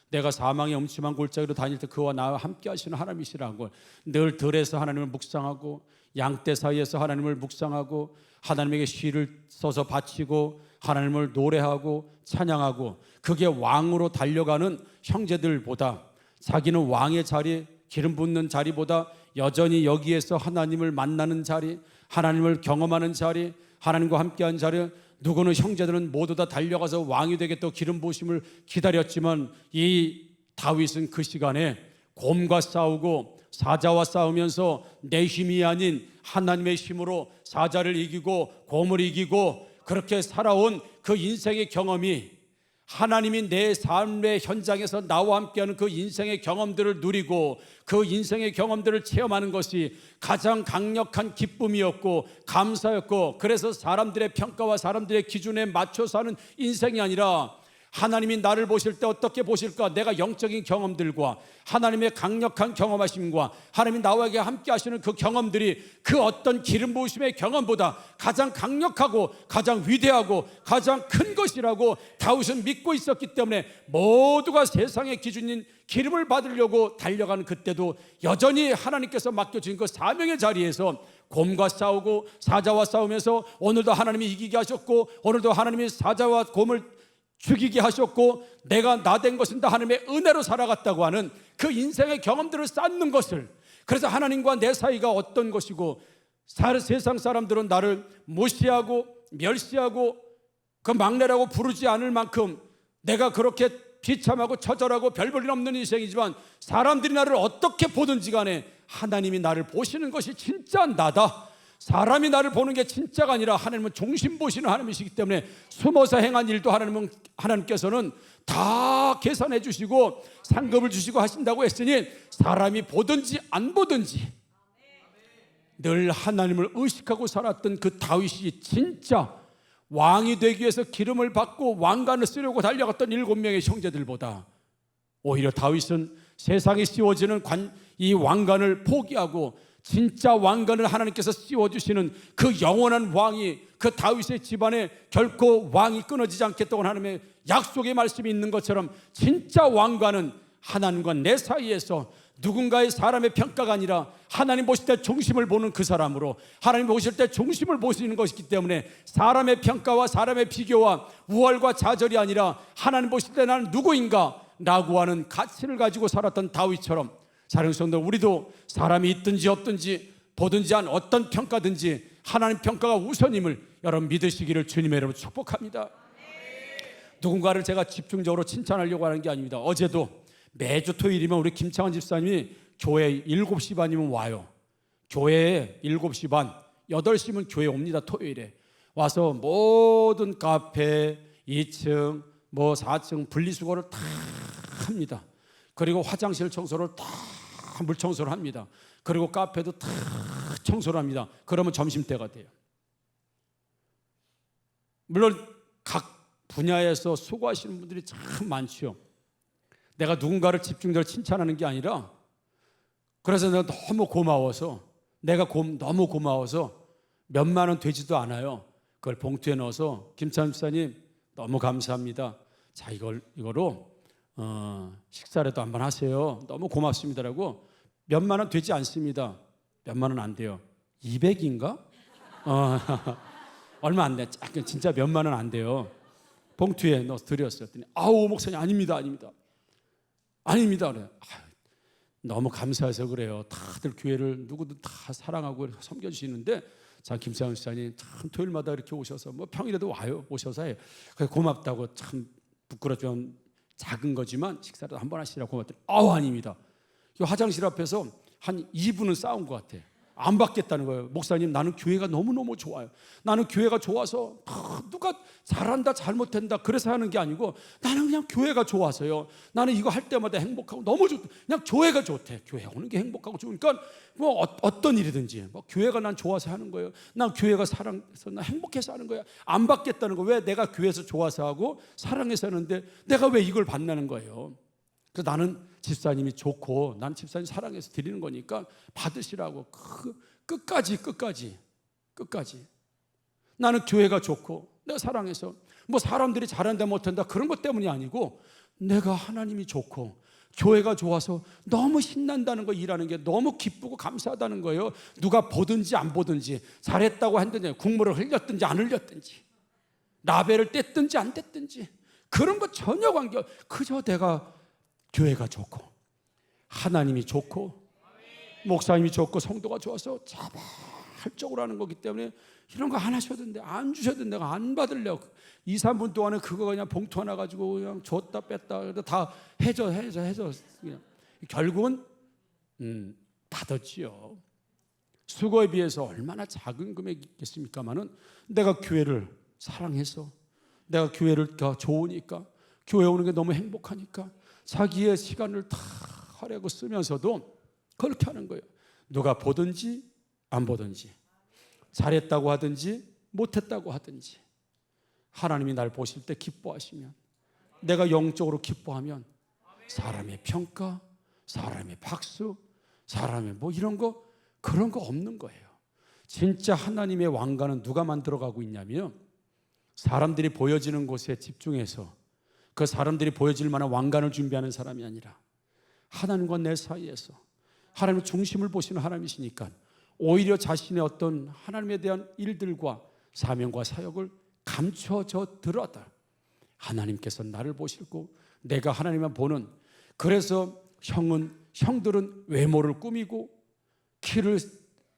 S7: 내가 사망의 음침한 골짜기로 다닐 때 그와 나와 함께 하시는 하나님이시라는 걸 늘 들에서 하나님을 묵상하고 양떼 사이에서 하나님을 묵상하고 하나님에게 시를 써서 바치고 하나님을 노래하고 찬양하고, 그게 왕으로 달려가는 형제들보다 자기는 왕의 자리, 기름 붓는 자리보다 여전히 여기에서 하나님을 만나는 자리, 하나님을 경험하는 자리, 하나님과 함께한 자리, 누구는 형제들은 모두 다 달려가서 왕이 되겠다고 기름 부으심을 기다렸지만 이 다윗은 그 시간에 곰과 싸우고 사자와 싸우면서 내 힘이 아닌 하나님의 힘으로 사자를 이기고 곰을 이기고 그렇게 살아온 그 인생의 경험이, 하나님이 내 삶의 현장에서 나와 함께하는 그 인생의 경험들을 누리고 그 인생의 경험들을 체험하는 것이 가장 강력한 기쁨이었고 감사였고, 그래서 사람들의 평가와 사람들의 기준에 맞춰서 하는 인생이 아니라 하나님이 나를 보실 때 어떻게 보실까? 내가 영적인 경험들과 하나님의 강력한 경험하심과 하나님이 나와 함께 하시는 그 경험들이 그 어떤 기름 부으심의 경험보다 가장 강력하고 가장 위대하고 가장 큰 것이라고 다윗은 믿고 있었기 때문에 모두가 세상의 기준인 기름을 받으려고 달려가는 그때도 여전히 하나님께서 맡겨주신 그 사명의 자리에서 곰과 싸우고 사자와 싸우면서 오늘도 하나님이 이기게 하셨고 오늘도 하나님이 사자와 곰을 죽이게 하셨고 내가 나 된 것은 다 하나님의 은혜로 살아갔다고 하는 그 인생의 경험들을 쌓는 것을, 그래서 하나님과 내 사이가 어떤 것이고 세상 사람들은 나를 무시하고 멸시하고 그 막내라고 부르지 않을 만큼 내가 그렇게 비참하고 처절하고 별 볼 일 없는 인생이지만 사람들이 나를 어떻게 보든지 간에 하나님이 나를 보시는 것이 진짜 나다. 사람이 나를 보는 게 진짜가 아니라 하나님은 중심 보시는 하나님이시기 때문에 숨어서 행한 일도 하나님께서는 다 계산해 주시고 상급을 주시고 하신다고 했으니 사람이 보든지 안 보든지 늘 하나님을 의식하고 살았던 그 다윗이 진짜 왕이 되기 위해서 기름을 받고 왕관을 쓰려고 달려갔던 7명의 형제들보다 오히려 다윗은 세상에 씌워지는 이 왕관을 포기하고 진짜 왕관을 하나님께서 씌워주시는 그 영원한 왕이 그 다윗의 집안에 결코 왕이 끊어지지 않겠다고 하나님의 약속의 말씀이 있는 것처럼 진짜 왕관은 하나님과 내 사이에서 누군가의 사람의 평가가 아니라 하나님 보실 때 중심을 보는 그 사람으로 하나님 보실 때 중심을 보시는 것이기 때문에 사람의 평가와 사람의 비교와 우월과 좌절이 아니라 하나님 보실 때 나는 누구인가 라고 하는 가치를 가지고 살았던 다윗처럼 사랑하는 성도, 우리도 사람이 있든지 없든지 보든지 한 어떤 평가든지 하나님 평가가 우선임을 여러분 믿으시기를 주님의 이름으로 축복합니다. 누군가를 제가 집중적으로 칭찬하려고 하는 게 아닙니다. 어제도 매주 토요일이면 우리 김창원 집사님이 교회 7시 반이면 와요. 교회에 7시 반, 8시면 교회 옵니다. 토요일에 와서 모든 카페 2층 4층 분리수거를 다 합니다. 그리고 화장실 청소를 다 물청소를 합니다. 그리고 카페도 다 청소를 합니다. 그러면 점심때가 돼요. 물론 각 분야에서 수고하시는 분들이 참 많죠. 내가 누군가를 집중적으로 칭찬하는 게 아니라 그래서 내가 너무 고마워서 너무 고마워서 몇만 원 되지도 않아요. 그걸 봉투에 넣어서 김찬 집사님 너무 감사합니다. 자 이거로 식사라도 한번 하세요. 너무 고맙습니다라고 몇만 원 되지 않습니다. 몇만 원 안 돼요. 200인가? 얼마 안 돼. 진짜 몇만 원 안 돼요. 봉투에 넣어서 드렸어요. 아우 목사님 아닙니다. 그래. 너무 감사해서 그래요. 다들 교회를 누구든 다 사랑하고 섬겨주시는데 자 김상훈 집사님 참 토요일마다 이렇게 오셔서 평일에도 와요. 오셔서 해요. 그래서 고맙다고 참 부끄럽지만 작은 거지만 식사를 한번 하시라고 고맙더니 아닙니다. 화장실 앞에서 한 2분은 싸운 것 같아. 안 받겠다는 거예요. 목사님 나는 교회가 너무너무 좋아요. 나는 교회가 좋아서 누가 잘한다 잘못한다 그래서 하는 게 아니고 나는 그냥 교회가 좋아서요. 나는 이거 할 때마다 행복하고 너무 좋다. 그냥 교회가 좋대. 교회 오는 게 행복하고 좋으니까 어떤 일이든지 교회가 난 좋아서 하는 거예요. 난 교회가 사랑해서 난 행복해서 하는 거야. 안 받겠다는 거. 왜 내가 교회에서 좋아서 하고 사랑해서 하는데 내가 왜 이걸 받냐는 거예요. 그래서 나는 집사님이 좋고 난 집사님 사랑해서 드리는 거니까 받으시라고 끝까지 나는 교회가 좋고 내가 사랑해서 사람들이 잘한다 못한다 그런 것 때문이 아니고 내가 하나님이 좋고 교회가 좋아서 너무 신난다는 거 일하는 게 너무 기쁘고 감사하다는 거예요. 누가 보든지 안 보든지 잘했다고 했든지 국물을 흘렸든지 안 흘렸든지 라벨을 뗐든지 안 뗐든지 그런 거 전혀 관계없이 그저 내가 교회가 좋고 하나님이 좋고 목사님이 좋고 성도가 좋아서 자발적으로 하는 거기 때문에 이런 거 안 하셔도 되는데 안 주셔도 되는데 내가 안 받으려고 2, 3분 동안에 그거 그냥 봉투 하나 가지고 그냥 줬다 뺐다 다 해줘 그냥. 결국은 받았지요. 수고에 비해서 얼마나 작은 금액이겠습니까마는 내가 교회를 사랑해서 내가 교회를 좋으니까 교회 오는 게 너무 행복하니까 자기의 시간을 다 하려고 쓰면서도 그렇게 하는 거예요. 누가 보든지 안 보든지 잘했다고 하든지 못했다고 하든지 하나님이 날 보실 때 기뻐하시면 내가 영적으로 기뻐하면 사람의 평가, 사람의 박수, 사람의 뭐 이런 거 그런 거 없는 거예요. 진짜 하나님의 왕관은 누가 만들어가고 있냐면 사람들이 보여지는 곳에 집중해서 그 사람들이 보여질 만한 왕관을 준비하는 사람이 아니라 하나님과 내 사이에서 하나님의 중심을 보시는 하나님이시니까 오히려 자신의 어떤 하나님에 대한 일들과 사명과 사역을 감춰져 들어다 하나님께서 나를 보시고 내가 하나님만 보는, 그래서 형들은 외모를 꾸미고 키를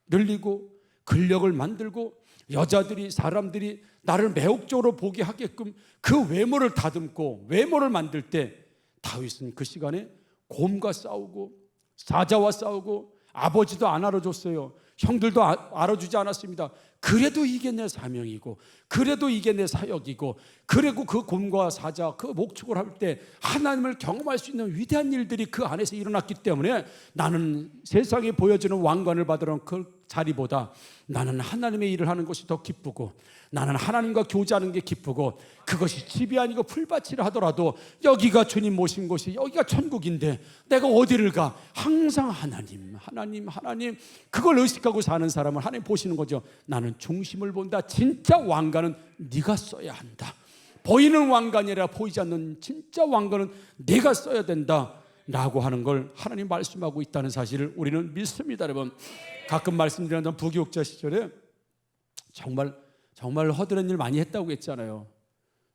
S7: 늘리고 근력을 만들고 여자들이 사람들이 나를 매혹적으로 보게 하게끔 그 외모를 다듬고 외모를 만들 때 다윗은 그 시간에 곰과 싸우고 사자와 싸우고 아버지도 안 알아줬어요. 형들도 알아주지 않았습니다. 그래도 이게 내 사명이고 그래도 이게 내 사역이고 그리고 그 곰과 사자 그 목축을 할 때 하나님을 경험할 수 있는 위대한 일들이 그 안에서 일어났기 때문에 나는 세상에 보여지는 왕관을 받으러 그 자리보다 나는 하나님의 일을 하는 것이 더 기쁘고 나는 하나님과 교제하는 게 기쁘고 그것이 집이 아니고 풀밭이라 하더라도 여기가 주님 모신 곳이 여기가 천국인데 내가 어디를 가? 항상 하나님 그걸 의식하고 사는 사람을 하나님 보시는 거죠. 나는 중심을 본다. 진짜 왕관은 네가 써야 한다. 보이는 왕관이 아니라 보이지 않는 진짜 왕관은 네가 써야 된다 라고 하는 걸 하나님 말씀하고 있다는 사실을 우리는 믿습니다. 여러분, 가끔 말씀드렸던 부교육자 시절에 정말 허드렛 일 많이 했다고 했잖아요.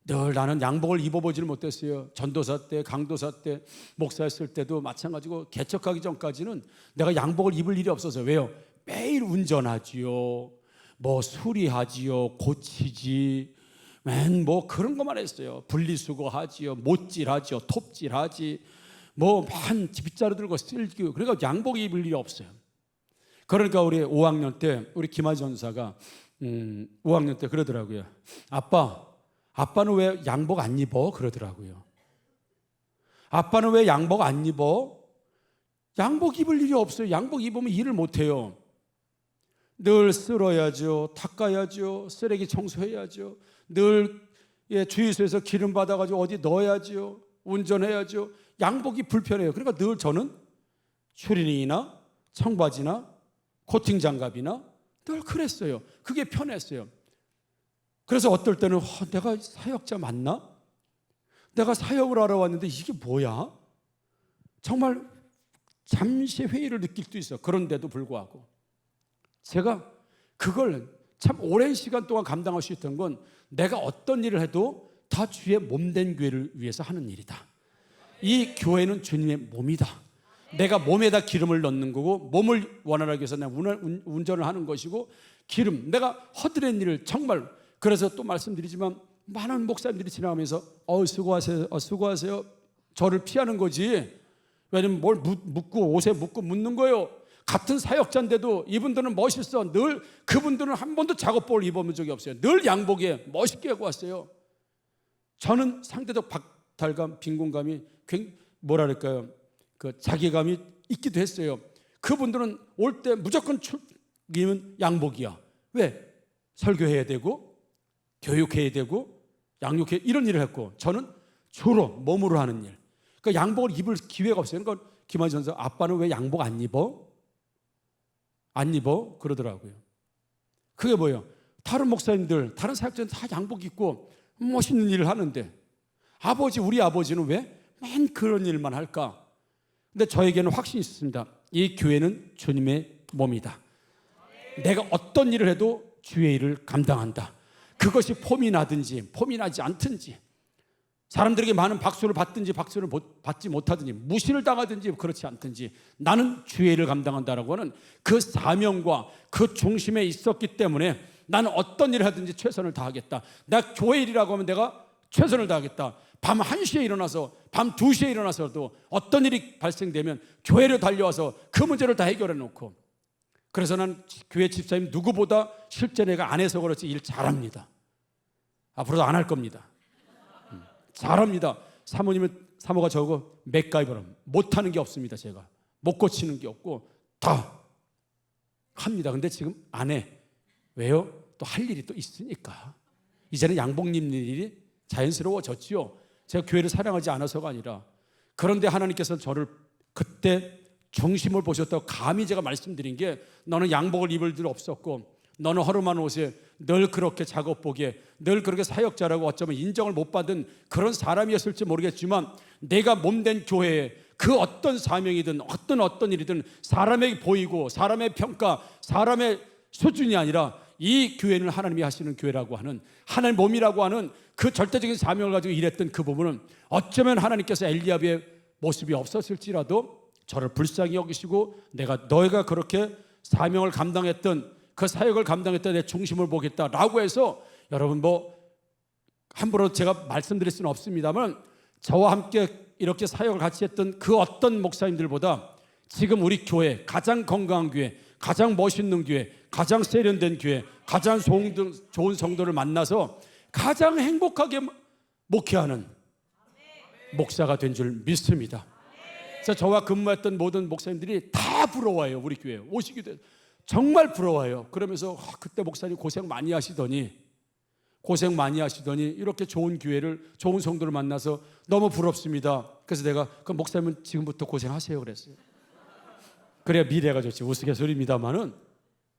S7: 늘 나는 양복을 입어보지를 못했어요. 전도사 때, 강도사 때, 목사였을 때도 마찬가지고 개척하기 전까지는 내가 양복을 입을 일이 없어서. 왜요? 매일 운전하지요, 뭐 수리하지요, 고치지, 뭐 그런 것만 했어요. 분리수거하지요, 못질하지요, 톱질하지, 뭐 한 빗자루 들고 쓸기요. 그러니까 양복 입을 일이 없어요. 그러니까 우리 5학년 때 우리 김하 전사가 5학년 때 그러더라고요. 아빠는 왜 양복 안 입어? 그러더라고요. 아빠는 왜 양복 안 입어? 양복 입을 일이 없어요. 양복 입으면 일을 못 해요. 늘 쓸어야죠, 닦아야죠, 쓰레기 청소해야죠, 늘 주유소에서 기름 받아가지고 어디 넣어야죠, 운전해야죠. 양복이 불편해요. 그러니까 늘 저는 추리닝이나 청바지나 코팅 장갑이나 늘 그랬어요. 그게 편했어요. 그래서 어떨 때는 내가 사역자 맞나? 내가 사역을 하러 왔는데 이게 뭐야? 정말 잠시 회의를 느낄 수도 있어요. 그런데도 불구하고 제가 그걸 참 오랜 시간 동안 감당할 수 있던 건 내가 어떤 일을 해도 다 주의 몸된 교회를 위해서 하는 일이다. 이 교회는 주님의 몸이다. 내가 몸에다 기름을 넣는 거고 몸을 원활하게 해서 내가 운전을 하는 것이고 기름, 내가 허드렛 일을 정말, 그래서 또 말씀드리지만 많은 목사님들이 지나가면서 수고하세요 저를 피하는 거지. 왜냐면 뭘 묻고 옷에 묻고 묻는 거예요. 같은 사역자인데도 이분들은 멋있어. 늘 그분들은 한 번도 작업복을 입어본 적이 없어요. 늘 양복에 멋있게 하고 왔어요. 저는 상대적 박탈감, 빈곤감이 뭐랄까요, 그 자괴감이 있기도 했어요. 그분들은 올 때 무조건 출기면 양복이야. 왜? 설교해야 되고 교육해야 되고 양육해, 이런 일을 했고 저는 주로 몸으로 하는 일. 그러니까 양복을 입을 기회가 없어요. 그러니까 김한 전사, 아빠는 왜 양복 안 입어? 안 입어? 그러더라고요. 그게 뭐예요? 다른 목사님들, 다른 사역자는 다 양복 입고 멋있는 일을 하는데 우리 아버지는 왜 맨 그런 일만 할까? 근데 저에게는 확신이 있습니다. 이 교회는 주님의 몸이다. 내가 어떤 일을 해도 주의 일을 감당한다. 그것이 폼이 나든지 폼이 나지 않든지, 사람들에게 많은 박수를 받든지 박수를 받지 못하든지, 무시를 당하든지 그렇지 않든지, 나는 주의 일을 감당한다라고 하는 그 사명과 그 중심에 있었기 때문에 나는 어떤 일을 하든지 최선을 다하겠다. 내가 교회 일이라고 하면 내가 최선을 다하겠다. 밤 1시에 일어나서 밤 2시에 일어나서도 어떤 일이 발생되면 교회로 달려와서 그 문제를 다 해결해 놓고, 그래서 난 교회 집사님 누구보다 실제 내가 안 해서 그렇지 일 잘합니다. 앞으로도 안 할 겁니다. 잘합니다. 사모가 저거 맥가이버로 못하는 게 없습니다. 제가 못 고치는 게 없고 다 합니다. 근데 지금 안 해. 왜요? 또 할 일이 또 있으니까. 이제는 양복 입는 일이 자연스러워졌지요. 제가 교회를 사랑하지 않아서가 아니라, 그런데 하나님께서 저를 그때 중심을 보셨다고 감히 제가 말씀드린 게, 너는 양복을 입을 일 없었고 너는 허름한 옷에 늘 그렇게 작업복에 늘 그렇게 사역자라고 어쩌면 인정을 못 받은 그런 사람이었을지 모르겠지만, 내가 몸된 교회에 그 어떤 사명이든 어떤 일이든 사람에게 보이고 사람의 평가, 사람의 수준이 아니라 이 교회는 하나님이 하시는 교회라고 하는, 하나님 몸이라고 하는 그 절대적인 사명을 가지고 일했던 그 부분은 어쩌면 하나님께서 엘리야의 모습이 없었을지라도 저를 불쌍히 여기시고, 너희가 그렇게 사명을 감당했던 그 사역을 감당했던 내 중심을 보겠다라고 해서, 여러분 함부로 제가 말씀드릴 수는 없습니다만, 저와 함께 이렇게 사역을 같이 했던 그 어떤 목사님들보다 지금 우리 교회, 가장 건강한 교회, 가장 멋있는 교회, 가장 세련된 교회, 가장 좋은 성도를 만나서 가장 행복하게 목회하는 목사가 된 줄 믿습니다. 그래서 저와 근무했던 모든 목사님들이 다 부러워요. 우리 교회에 오시게 돼서 정말 부러워요. 그러면서 그때 목사님 고생 많이 하시더니 이렇게 좋은 교회를, 좋은 성도를 만나서 너무 부럽습니다. 그래서 내가, 그 목사님은 지금부터 고생하세요 그랬어요. 그래야 미래가 좋지. 우스갯소리입니다만은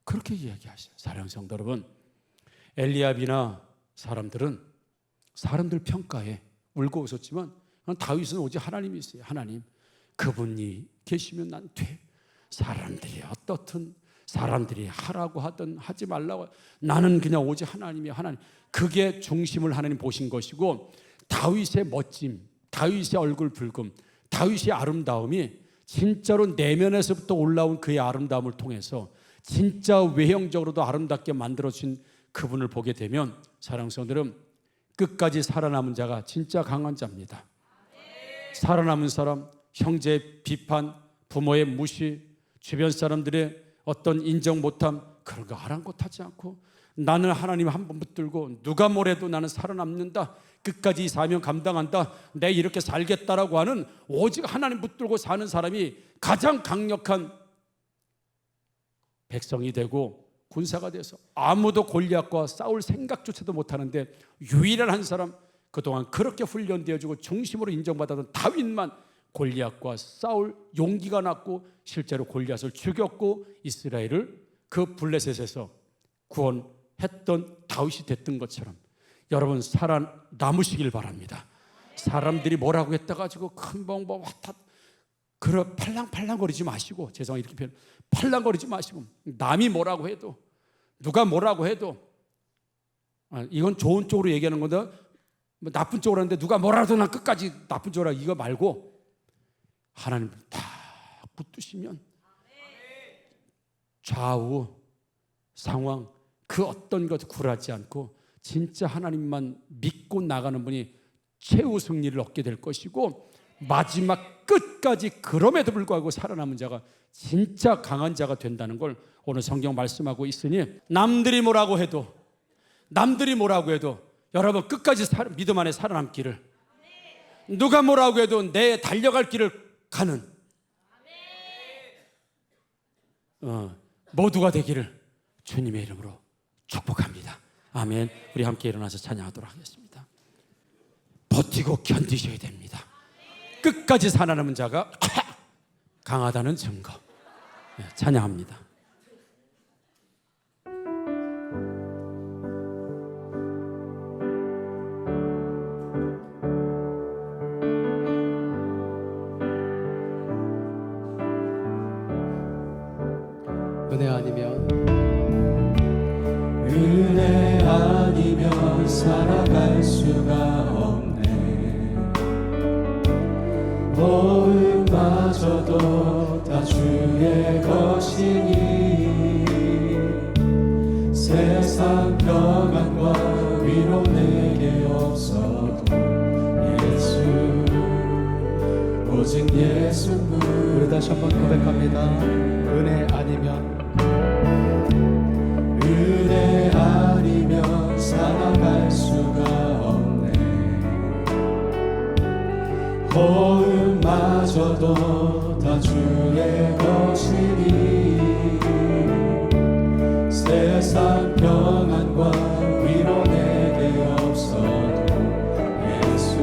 S7: 그렇게 이야기하셔요. 사랑하는 성도 여러분, 엘리압이나 사람들은 사람들 평가에 울고 웃었지만, 다윗은 오직 하나님이 있어요. 하나님, 그분이 계시면 난 돼. 사람들이 어떻든, 사람들이 하라고 하든 하지 말라고, 나는 그냥 오직 하나님이야. 하나님. 그게 중심을 하나님 보신 것이고, 다윗의 멋짐, 다윗의 얼굴 붉음, 다윗의 아름다움이 진짜로 내면에서부터 올라온 그의 아름다움을 통해서 진짜 외형적으로도 아름답게 만들어진 그분을 보게 되면, 사랑하는 성도들은 끝까지 살아남은 자가 진짜 강한 자입니다. 살아남은 사람, 형제의 비판, 부모의 무시, 주변 사람들의 어떤 인정 못함, 그런 거 아랑곳하지 않고, 나는 하나님 한 번 붙들고 누가 뭐래도 나는 살아남는다, 끝까지 이 사명 감당한다, 내 이렇게 살겠다라고 하는 오직 하나님 붙들고 사는 사람이 가장 강력한 백성이 되고 군사가 돼서 아무도 골리앗과 싸울 생각조차도 못하는데 유일한 한 사람, 그동안 그렇게 훈련되어지고 중심으로 인정받았던 다윗만 골리앗과 싸울 용기가 났고, 실제로 골리앗을 죽였고 이스라엘을 그 블레셋에서 구원했던 다윗이 됐던 것처럼, 여러분 살아남으시길 바랍니다. 사람들이 뭐라고 했다 가지고 큰봉 그런 팔랑팔랑거리지 마시고, 죄송해요 이렇게 표현, 팔랑거리지 마시고, 남이 뭐라고 해도, 누가 뭐라고 해도, 이건 좋은 쪽으로 얘기하는 건데, 나쁜 쪽으로 하는데 누가 뭐라도 난 끝까지 나쁜 쪽으로 이거 말고, 하나님 다 붙드시면 좌우 상황 그 어떤 것 굴하지 않고 진짜 하나님만 믿고 나가는 분이 최후 승리를 얻게 될 것이고, 마지막 끝까지 그럼에도 불구하고 살아남은 자가 진짜 강한 자가 된다는 걸 오늘 성경 말씀하고 있으니, 남들이 뭐라고 해도 여러분 끝까지 믿음 안에 살아남기를, 누가 뭐라고 해도 내 달려갈 길을 가는 모두가 되기를 주님의 이름으로 축복합니다. 아멘. 우리 함께 일어나서 찬양하도록 하겠습니다. 버티고 견디셔야 됩니다. 끝까지 살아남은 자가 강하다는 증거. 찬양합니다.
S4: 은혜 아니면
S11: 살아갈 수가 없네. 모음마저도 다 주의 것이니, 세상 평안과 위로 내게 없어도 예수, 오직 예수뿐.
S4: 우리 다시 한번 고백합니다. 은혜 아니면
S11: 살아갈 수가 없네. 고음마저도 다 주의 것이니, 세상 평안과 위로 내게 없어도 예수,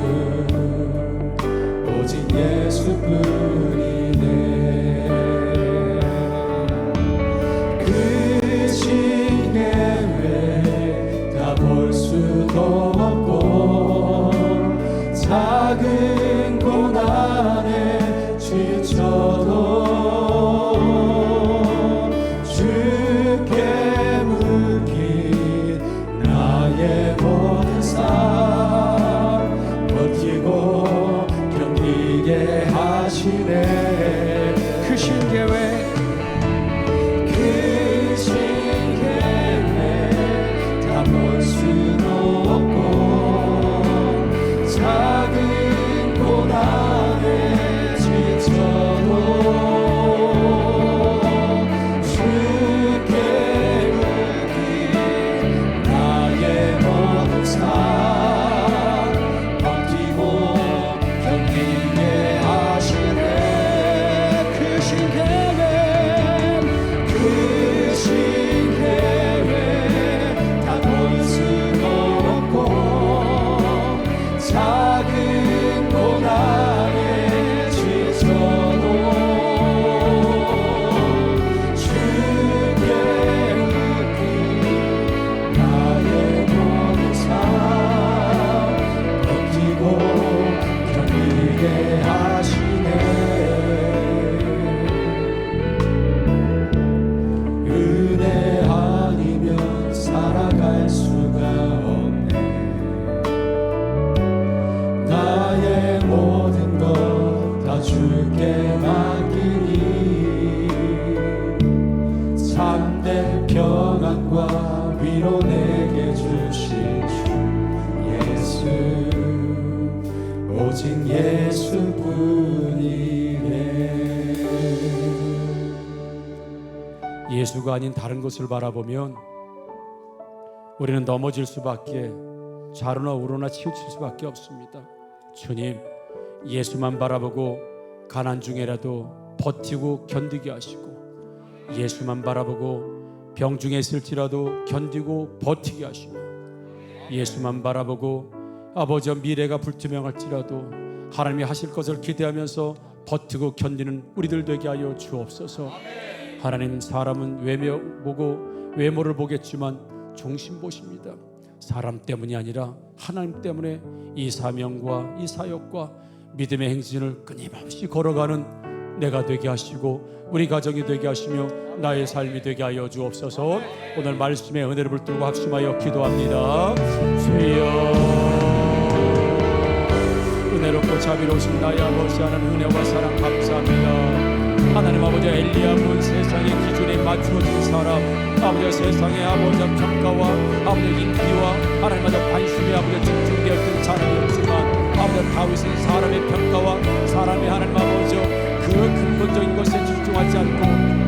S11: 위로 내게 주신 주 예수 오직 예수뿐이네.
S7: 예수가 아닌 다른 것을 바라보면 우리는 넘어질 수밖에, 좌로나 우로나 치우칠 수밖에 없습니다. 주님, 예수만 바라보고 가난 중에라도 버티고 견디게 하시고, 예수만 바라보고 병 중에 있을지라도 견디고 버티게 하시며, 예수만 바라보고 아버지와 미래가 불투명할지라도 하나님이 하실 것을 기대하면서 버티고 견디는 우리들 되게 하여 주옵소서. 하나님, 사람은 외모를 보겠지만 중심 보십니다. 사람 때문이 아니라 하나님 때문에 이 사명과 이 사역과 믿음의 행진을 끊임없이 걸어가는 내가 되게 하시고 우리 가정이 되게 하시며 나의 삶이 되게 하여 주옵소서. 오늘 말씀의 은혜를 붙들고 합심하여 기도합니다. 주여, 은혜롭고 자비로우신 나의 아버지 하나님, 은혜와 사랑 감사합니다. 하나님 아버지, 엘리야는 세상의 기준에 맞추어진 사람, 아버지 세상의 아버지 평가와 아버지 인기와 하나님마다 관심이 아버지 집중되었던 사람이었지만, 아버지 다윗은 사람의 평가와 사람의 하나님 아버지 그 근본적인 것에 집중하지 않고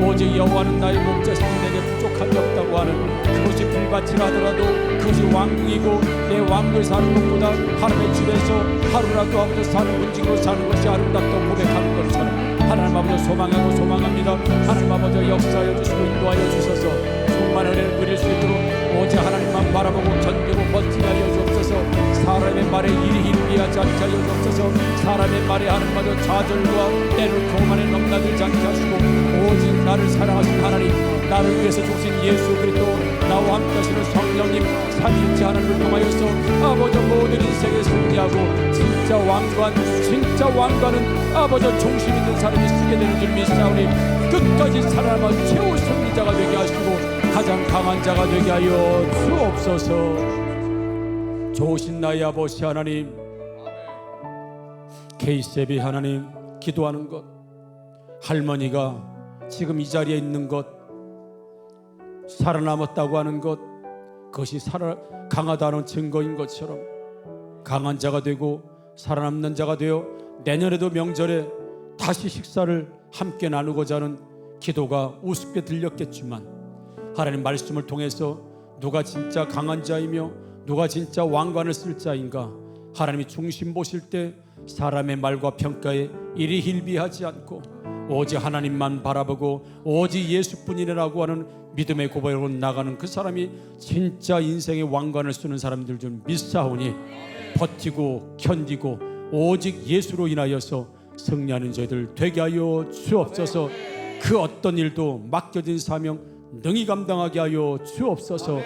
S7: 오직 여호와는 나의 목자시니 내게 부족함이 없다고 하는, 그것이 불밭이라 하더라도 그것이 왕궁이고 내 왕국에 사는 것보다 하나님의 집에서 하루라도 아버지 사는 문직으로 사는 것이 아름답다고 고백하는 것처럼 하나님 아버지 소망하고 소망합니다. 하나님 아버지 역사하여 주시고 인도하여 주셔서 충만한 은혜를 누릴 수 있도록 오직 하나님만 바라보고 견디고 버티게 하여 주옵소서. 사람의 말에 이리 일비하지 않게 하여 주옵소서. 사람의 말에 하나님마저 좌절과 때를 교만에 넘나들지 않게 하시고 오직 나를 사랑하신 하나님, 나를 위해서 주신 예수 그리스도, 나와 함께 하시는 성령님, 삼위일체 하나님을 통하여서 아버지 모든 인생에 승리하고 진짜 왕관은 아버지 중심 있는 사람이 쓰게 되는 줄 믿사오니 끝까지 살아남아 최후 승리자가 되게 하시고 가장 강한 자가 되게 하여 주옵소서. 좋으신 나의 아버지 하나님, KCB 하나님, 기도하는 것, 할머니가 지금 이 자리에 있는 것, 살아남았다고 하는 것, 그것이 강하다는 증거인 것처럼 강한 자가 되고 살아남는 자가 되어 내년에도 명절에 다시 식사를 함께 나누고자 하는 기도가 우습게 들렸겠지만, 하나님 말씀을 통해서 누가 진짜 강한 자이며 누가 진짜 왕관을 쓸 자인가, 하나님이 중심 보실 때 사람의 말과 평가에 이리 hil비하지 않고 오직 하나님만 바라보고 오직 예수뿐이라고 하는 믿음의 고백으로 나가는 그 사람이 진짜 인생의 왕관을 쓰는 사람들 중 믿사오니 버티고 견디고 오직 예수로 인하여서 승리하는 저희들 되게 하여 주옵소서. 그 어떤 일도 맡겨진 사명 능히 감당하게 하여 주옵소서.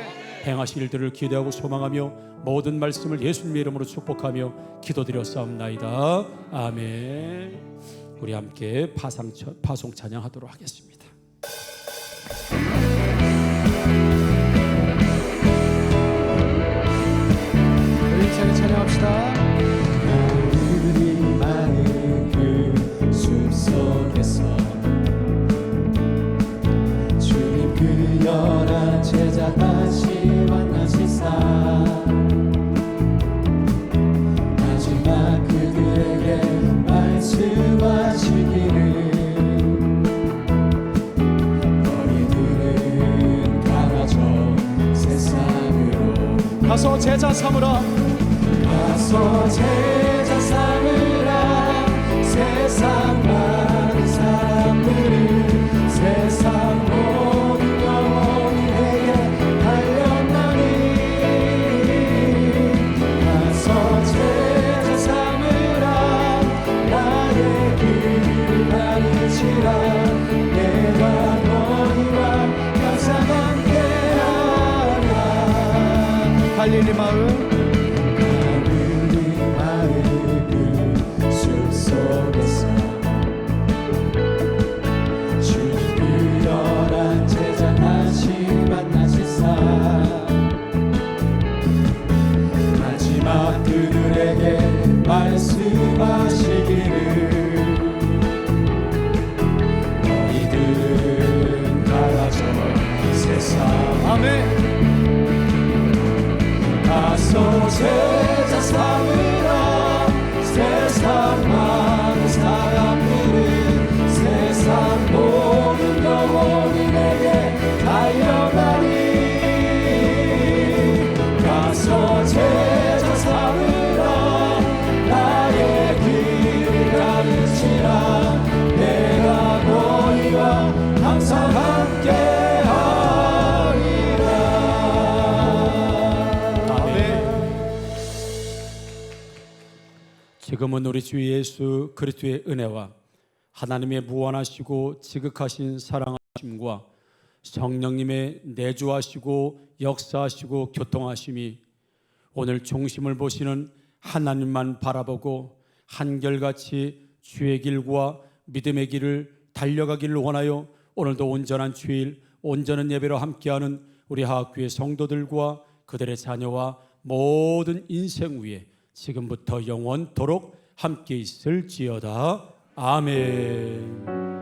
S7: 행하실 일들을 기대하고 소망하며 모든 말씀을 예수님의 이름으로 축복하며 기도드렸사옵나이다. 아멘. 우리 함께 파송 찬양하도록 하겠습니다.
S4: 우리 힘차게 찬양합시다.
S11: 나들이 많은 그 숲속에서 주님 그 열한 제자 다시 만나시사 마지막 그들에게 말씀하시기를 너희들은 가라져 세상으로
S4: 가서 제자 삼으라.
S11: 가서 제자 삼으라. 세상 많은 사람들을 세상 모든 영혼에게 알렸나니 가서 제자 삼으라. 나의 길을 가르치라. 내가 너희와 항상 함께하라.
S4: 갈릴리 마을
S11: 속에서 주님 그 열한 제자 다시 만나시사 마지막 그들에게 말씀하시기를 너희들은 가라져 세상
S4: 아멘.
S11: 제자 삼으라. 세상 많은 사람들은 세상 모든 영혼이 내게 달려가니 가서 제자 삼으라. 나의 길을 가르치라. 내가 너희와 항상 함께하리라. 아멘.
S7: 지금은 우리 주 예수 그리스도의 은혜와 하나님의 무한하시고 지극하신 사랑하심과 성령님의 내주하시고 역사하시고 교통하심이 오늘 중심을 보시는 하나님만 바라보고 한결같이 주의 길과 믿음의 길을 달려가기를 원하여 오늘도 온전한 주일, 온전한 예배로 함께하는 우리 하학교의 성도들과 그들의 자녀와 모든 인생 위에 지금부터 영원토록 함께 있을지어다. 아멘.